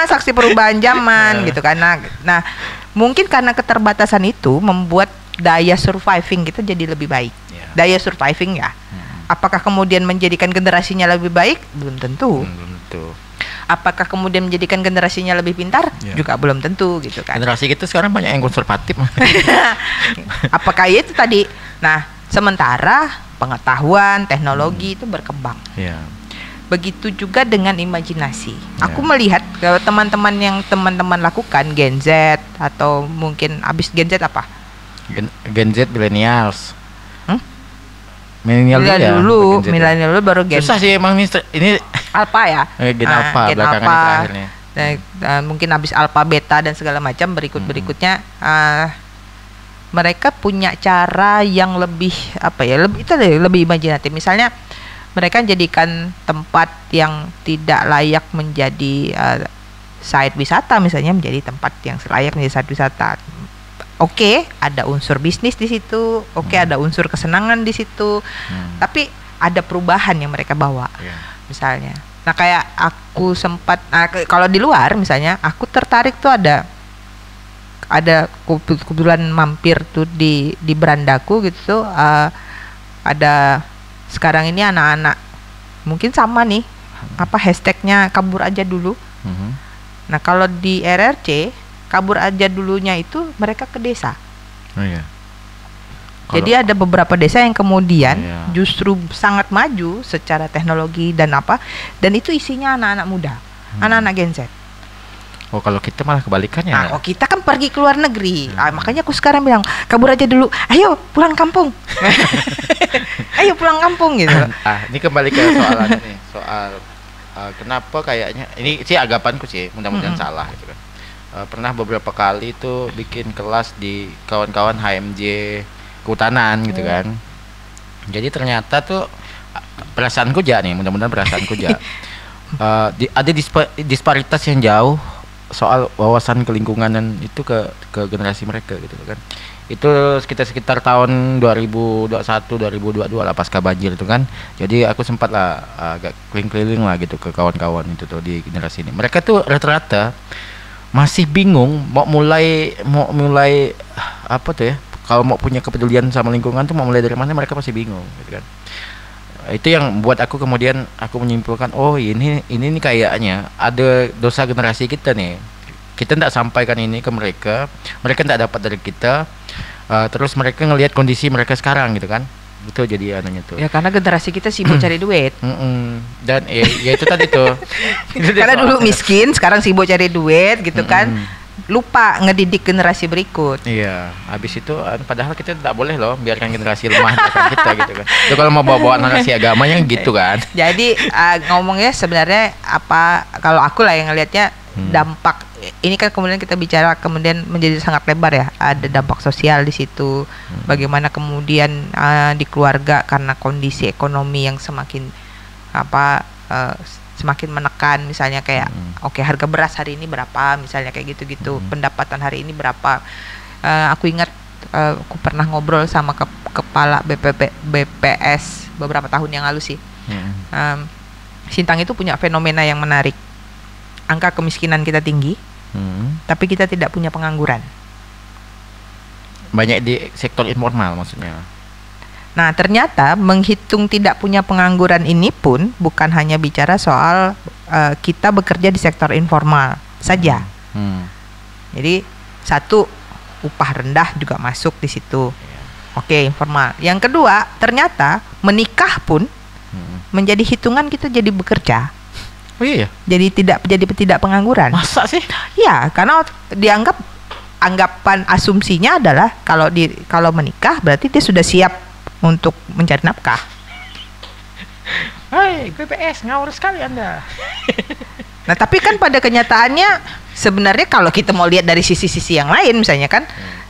Speaker 1: saksi perubahan zaman gitu kan. Nah, mungkin karena keterbatasan itu membuat daya surviving kita jadi lebih baik.
Speaker 2: Iya.
Speaker 1: Daya surviving ya. Apakah kemudian menjadikan generasinya lebih baik? Belum tentu.
Speaker 2: Belum tentu.
Speaker 1: Apakah kemudian menjadikan generasinya lebih pintar?
Speaker 2: Iya.
Speaker 1: Juga belum tentu gitu kan.
Speaker 2: Generasi kita sekarang banyak yang konservatif.
Speaker 1: Apakah itu tadi? Nah, sementara pengetahuan, teknologi itu berkembang.
Speaker 2: Iya.
Speaker 1: Begitu juga dengan imajinasi.
Speaker 2: Ya.
Speaker 1: Aku melihat kalau teman-teman yang teman-teman lakukan Gen Z atau mungkin abis Gen Z apa?
Speaker 2: Gen Z millennials.
Speaker 1: Hmm?
Speaker 2: Milenial dulu ya.
Speaker 1: Dulu,
Speaker 2: Gen Z ya.
Speaker 1: milenial dulu baru Gen
Speaker 2: Susah sih emang ini
Speaker 1: Alpha ya.
Speaker 2: Gen
Speaker 1: Ah,
Speaker 2: Alpha
Speaker 1: Gen
Speaker 2: belakangan
Speaker 1: Alpha.
Speaker 2: terakhirnya.
Speaker 1: Mungkin habis Alpha, Beta dan segala macam berikutnya mereka punya cara yang lebih lebih imajinatif. Misalnya mereka jadikan tempat yang tidak layak menjadi site wisata misalnya menjadi tempat yang layak menjadi site wisata. Oke, ada unsur bisnis di situ, ada unsur kesenangan di situ. Tapi ada perubahan yang mereka bawa. Misalnya. Nah, kayak aku sempat kalau di luar misalnya aku tertarik tuh ada kebetulan mampir tuh di berandaku gitu ada sekarang ini anak-anak mungkin sama nih hashtagnya kabur aja dulu. Nah, kalau di RRC kabur aja dulunya itu mereka ke desa.
Speaker 2: Oh iya.
Speaker 1: Jadi ada beberapa desa yang kemudian
Speaker 2: Iya.
Speaker 1: justru sangat maju secara teknologi dan itu isinya anak-anak muda, anak-anak Gen Z.
Speaker 2: Oh, kalau kita malah kebalikannya.
Speaker 1: Nah, kalau kita kan pergi ke luar negeri, makanya aku sekarang bilang kabur aja dulu, ayo pulang kampung, ayo pulang kampung gitu.
Speaker 2: Ini kembali ke soalannya nih, soal kenapa kayaknya ini sih anggapanku sih, mudah-mudahan salah gitu kan. Pernah beberapa kali itu bikin kelas di kawan-kawan HMJ kehutanan gitu kan. Jadi ternyata tuh perasaanku aja nih, mudah-mudahan perasaanku aja. Ada disparitas yang jauh soal wawasan kelingkungan itu ke generasi mereka gitu kan. Itu sekitar tahun 2021 2022 lah pasca banjir itu kan. Jadi aku sempat lah agak keliling-keliling lah gitu ke kawan-kawan itu tuh di generasi ini. Mereka tuh rata-rata masih bingung mau mulai apa tuh ya, kalau mau punya kepedulian sama lingkungan tuh mau mulai dari mana, mereka masih bingung gitu kan. Itu yang buat aku kemudian aku menyimpulkan, oh ini nih kayaknya ada dosa generasi kita nih, kita tidak sampaikan ini ke mereka tidak dapat dari kita, terus mereka ngelihat kondisi mereka sekarang gitu kan. Itu jadi anunya tuh
Speaker 1: Ya karena generasi kita sibuk cari duit.
Speaker 2: Dan ya itu tadi tuh
Speaker 1: Karena dulu miskin, sekarang sibuk cari duit gitu kan. Lupa ngedidik generasi berikut.
Speaker 2: Iya, habis itu padahal kita tidak boleh loh biarkan generasi lemah di belakang kita gitu kan. Itu kalau mau bawa narasi agamanya gitu kan.
Speaker 1: Jadi ngomongnya sebenarnya kalau aku lah yang ngelihatnya dampak ini kan kemudian kita bicara kemudian menjadi sangat lebar ya. Ada dampak sosial di situ. Bagaimana kemudian di keluarga karena kondisi ekonomi yang semakin semakin menekan, misalnya kayak harga beras hari ini berapa, misalnya kayak gitu-gitu, pendapatan hari ini berapa. Aku ingat aku pernah ngobrol sama kepala BPS beberapa tahun yang lalu sih. Sintang itu punya fenomena yang menarik. Angka kemiskinan kita tinggi, tapi kita tidak punya pengangguran.
Speaker 2: Banyak di sektor informal maksudnya.
Speaker 1: Nah, ternyata menghitung tidak punya pengangguran ini pun bukan hanya bicara soal kita bekerja di sektor informal saja. Jadi satu, upah rendah juga masuk di situ. Oke, informal. Yang kedua, ternyata menikah pun menjadi hitungan kita jadi bekerja.
Speaker 2: Oh iya.
Speaker 1: Jadi tidak pengangguran.
Speaker 2: Masa sih?
Speaker 1: Ya, karena anggapan asumsinya adalah kalau menikah berarti dia sudah siap untuk mencari nafkah.
Speaker 2: Hai, BPS ngawur sekali Anda.
Speaker 1: Nah, tapi kan pada kenyataannya sebenarnya kalau kita mau lihat dari sisi-sisi yang lain misalnya kan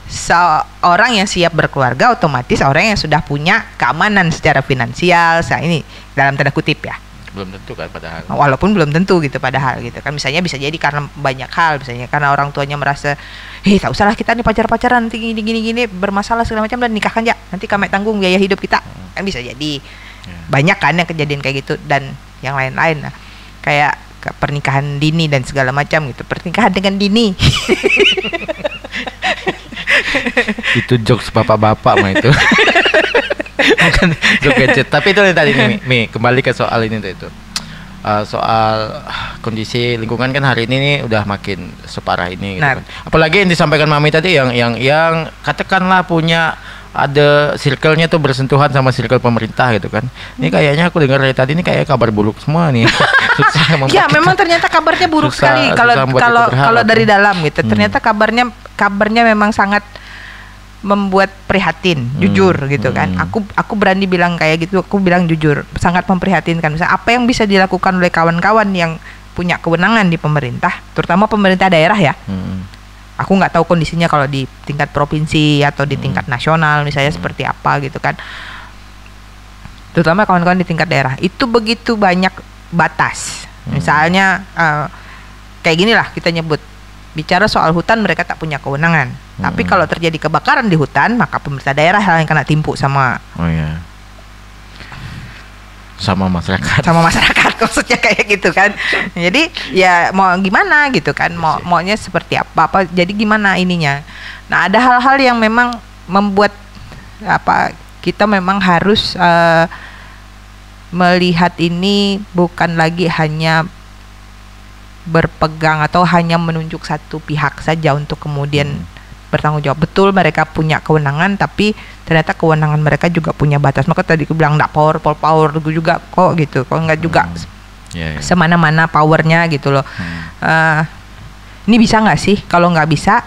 Speaker 1: seorang yang siap berkeluarga otomatis orang yang sudah punya keamanan secara finansial. Ini dalam tanda kutip ya.
Speaker 2: Belum tentu kan padahal.
Speaker 1: Walaupun belum tentu gitu padahal gitu kan. Misalnya bisa jadi karena banyak hal, misalnya karena orang tuanya merasa, tak usahlah kita nih pacar-pacaran nanti gini bermasalah segala macam, dan nikahkan ya, nanti kami tanggung biaya hidup kita. Kan bisa jadi. Banyak kan yang kejadian kayak gitu, dan yang lain-lain lah. Kayak pernikahan dini dan segala macam gitu. Pernikahan dengan dini.
Speaker 2: Itu jokes bapak-bapak mah itu. Bukan joke gadget. Tapi itu tadi Mi, kembali ke soal ini tuh itu. Soal kondisi lingkungan kan hari ini nih udah makin separah ini gitu kan. Apalagi yang disampaikan Mami tadi yang katakanlah punya ada circle-nya tuh bersentuhan sama circle pemerintah gitu kan. Ini kayaknya aku dengar dari tadi ini kayak kabar buruk semua nih. Susah
Speaker 1: ya memang ternyata kabarnya buruk sekali kalau dari dalam gitu. Ternyata kabarnya memang sangat membuat prihatin, jujur gitu kan. Aku berani bilang kayak gitu, aku bilang jujur, sangat memprihatinkan. Misalnya apa yang bisa dilakukan oleh kawan-kawan yang punya kewenangan di pemerintah, terutama pemerintah daerah ya. Aku nggak tahu kondisinya kalau di tingkat provinsi atau di tingkat nasional misalnya seperti apa gitu kan. Terutama kawan-kawan di tingkat daerah itu begitu banyak batas. Misalnya kayak gini lah kita nyebut, bicara soal hutan mereka tak punya kewenangan. Tapi kalau terjadi kebakaran di hutan, maka pemerintah daerah yang kena timpuk sama masyarakat maksudnya kayak gitu kan. Jadi ya mau gimana gitu kan, maunya seperti apa jadi gimana ininya. Nah ada hal-hal yang memang membuat kita memang harus melihat ini bukan lagi hanya berpegang atau hanya menunjuk satu pihak saja untuk kemudian bertanggung jawab. Betul mereka punya kewenangan, tapi ternyata kewenangan mereka juga punya batas. Maka tadi aku bilang enggak power juga kok gitu. Kok enggak juga semana-mana powernya gitu loh. Ini bisa nggak sih? Kalau nggak bisa,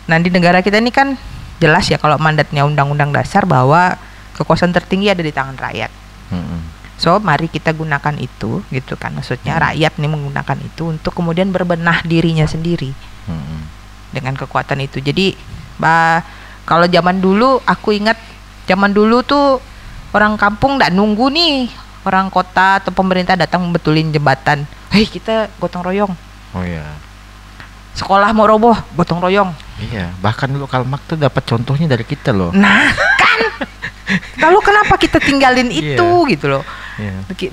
Speaker 1: nanti negara kita ini kan jelas ya kalau mandatnya Undang-Undang Dasar bahwa kekuasaan tertinggi ada di tangan rakyat. So mari kita gunakan itu gitu kan. Maksudnya rakyat nih menggunakan itu untuk kemudian berbenah dirinya sendiri. Dengan kekuatan itu. Jadi kalau zaman dulu, aku ingat zaman dulu tuh orang kampung nggak nunggu nih orang kota atau pemerintah datang membetulin jembatan. Kita gotong royong.
Speaker 2: Oh iya.
Speaker 1: Sekolah mau roboh, gotong royong.
Speaker 2: Iya, bahkan dulu Karl Marx tuh dapat contohnya dari kita loh.
Speaker 1: Nah, kan. Lalu kenapa kita tinggalin itu gitu loh.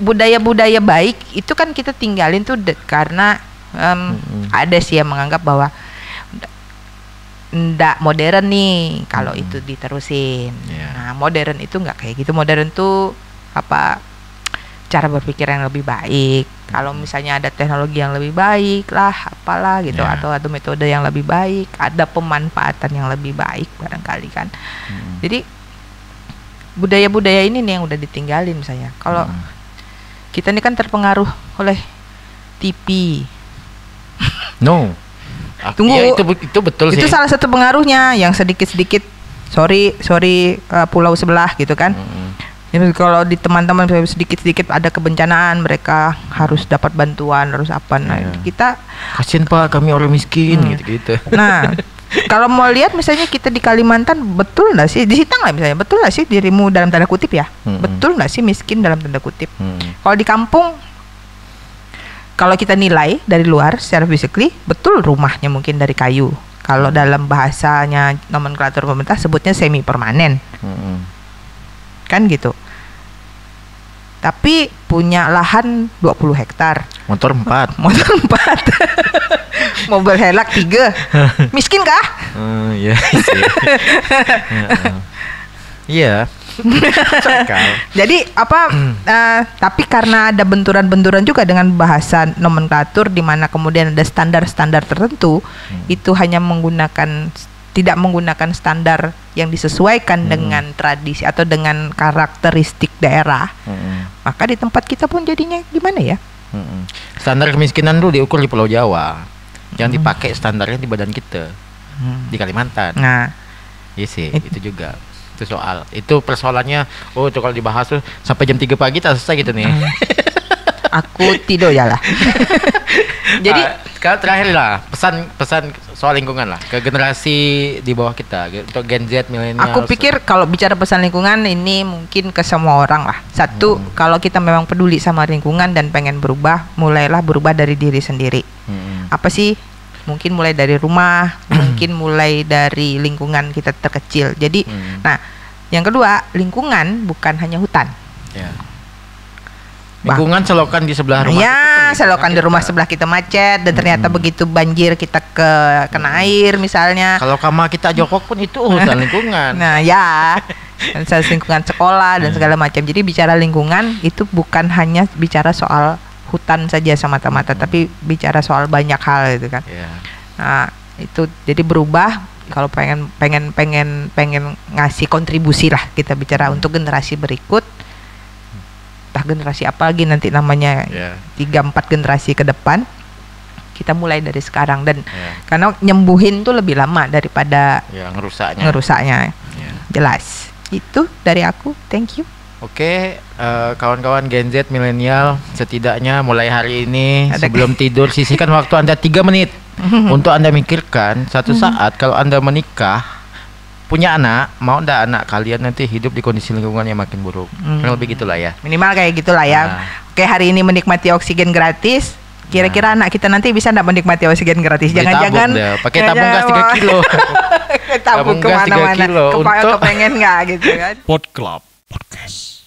Speaker 1: Budaya-budaya baik itu kan kita tinggalin tuh karena ada sih yang menganggap bahwa ndak modern nih kalau itu diterusin. Nah modern itu nggak kayak gitu. Modern tuh cara berpikir yang lebih baik. Kalau misalnya ada teknologi yang lebih baik lah, apalah gitu, atau ada metode yang lebih baik, ada pemanfaatan yang lebih baik barangkali kan. Jadi budaya-budaya ini nih yang udah ditinggalin misalnya. Kalau kita ini kan terpengaruh oleh TV.
Speaker 2: Tunggu, ya, itu betul sih.
Speaker 1: Itu salah satu pengaruhnya yang sedikit-sedikit sorry pulau sebelah gitu kan. Jadi kalau di teman-teman sedikit-sedikit ada kebencanaan, mereka harus dapat bantuan, harus apa. Nah, kita
Speaker 2: kasian Pak, kami orang miskin gitu-gitu.
Speaker 1: Nah, kalau mau lihat misalnya kita di Kalimantan, betul nggak sih di Sitang lah misalnya, betul nggak sih dirimu dalam tanda kutip ya? Betul nggak sih miskin dalam tanda kutip? Kalau di kampung, kalau kita nilai dari luar secara physically, betul rumahnya mungkin dari kayu. Kalau dalam bahasanya nomenklatur pemerintah sebutnya semi permanen. Kan gitu. Tapi punya lahan 20 hektar.
Speaker 2: Motor 4.
Speaker 1: Mobil helak 3. Miskin kah?
Speaker 2: Iya sih. Iya.
Speaker 1: Jadi tapi karena ada benturan-benturan juga dengan bahasa nomenklatur di mana kemudian ada standar-standar tertentu, itu hanya tidak menggunakan standar yang disesuaikan dengan tradisi atau dengan karakteristik daerah. Maka di tempat kita pun jadinya gimana ya?
Speaker 2: Standar kemiskinan dulu diukur di Pulau Jawa. Yang dipakai standarnya di badan kita. Di Kalimantan.
Speaker 1: Nah,
Speaker 2: iya sih, itu juga. Itu persoalannya itu kalau dibahas tuh sampai jam 3 pagi tak selesai gitu nih.
Speaker 1: Aku tidur ya lah. Jadi
Speaker 2: Kalau terakhir lah pesan soal lingkungan lah ke generasi di bawah kita untuk Gen Z milenial.
Speaker 1: Aku pikir kalau bicara pesan lingkungan ini mungkin ke semua orang lah. Satu, kalau kita memang peduli sama lingkungan dan pengen berubah, mulailah berubah dari diri sendiri. Apa sih? Mungkin mulai dari rumah, mungkin mulai dari lingkungan kita terkecil. Jadi, nah, yang kedua, lingkungan bukan hanya hutan.
Speaker 2: Ya. Lingkungan selokan di sebelah rumah.
Speaker 1: Ya, selokan di rumah sebelah kita macet dan ternyata begitu banjir kita kena air misalnya.
Speaker 2: Kalau kamar kita jokok pun itu urusan lingkungan.
Speaker 1: Nah, ya. Dan lingkungan sekolah dan segala macam. Jadi bicara lingkungan itu bukan hanya bicara soal hutan saja semata-mata, tapi bicara soal banyak hal gitu kan.
Speaker 2: Yeah.
Speaker 1: Nah, itu jadi berubah kalau pengen ngasih kontribusi lah kita bicara untuk generasi berikut. Entah generasi apa lagi nanti namanya, 3-4 generasi ke depan, kita mulai dari sekarang dan karena nyembuhin tuh lebih lama daripada ngerusaknya. Jelas. Itu dari aku. Thank you.
Speaker 2: Oke, kawan-kawan Gen Z milenial, setidaknya mulai hari ini sebelum tidur sisihkan waktu Anda 3 menit untuk Anda mikirkan satu saat kalau Anda menikah, punya anak, mau ndak anak kalian nanti hidup di kondisi lingkungan yang makin buruk. Kurang lebih gitulah ya.
Speaker 1: Minimal kayak gitulah ya. Oke, hari ini menikmati oksigen gratis. Kira-kira anak kita nanti bisa ndak menikmati oksigen gratis? Jangan-jangan
Speaker 2: pakai tabung gas 3 kilo.
Speaker 1: Tabung kemana-mana. Kepengen nggak gitu kan?
Speaker 3: Pod Club Podcast.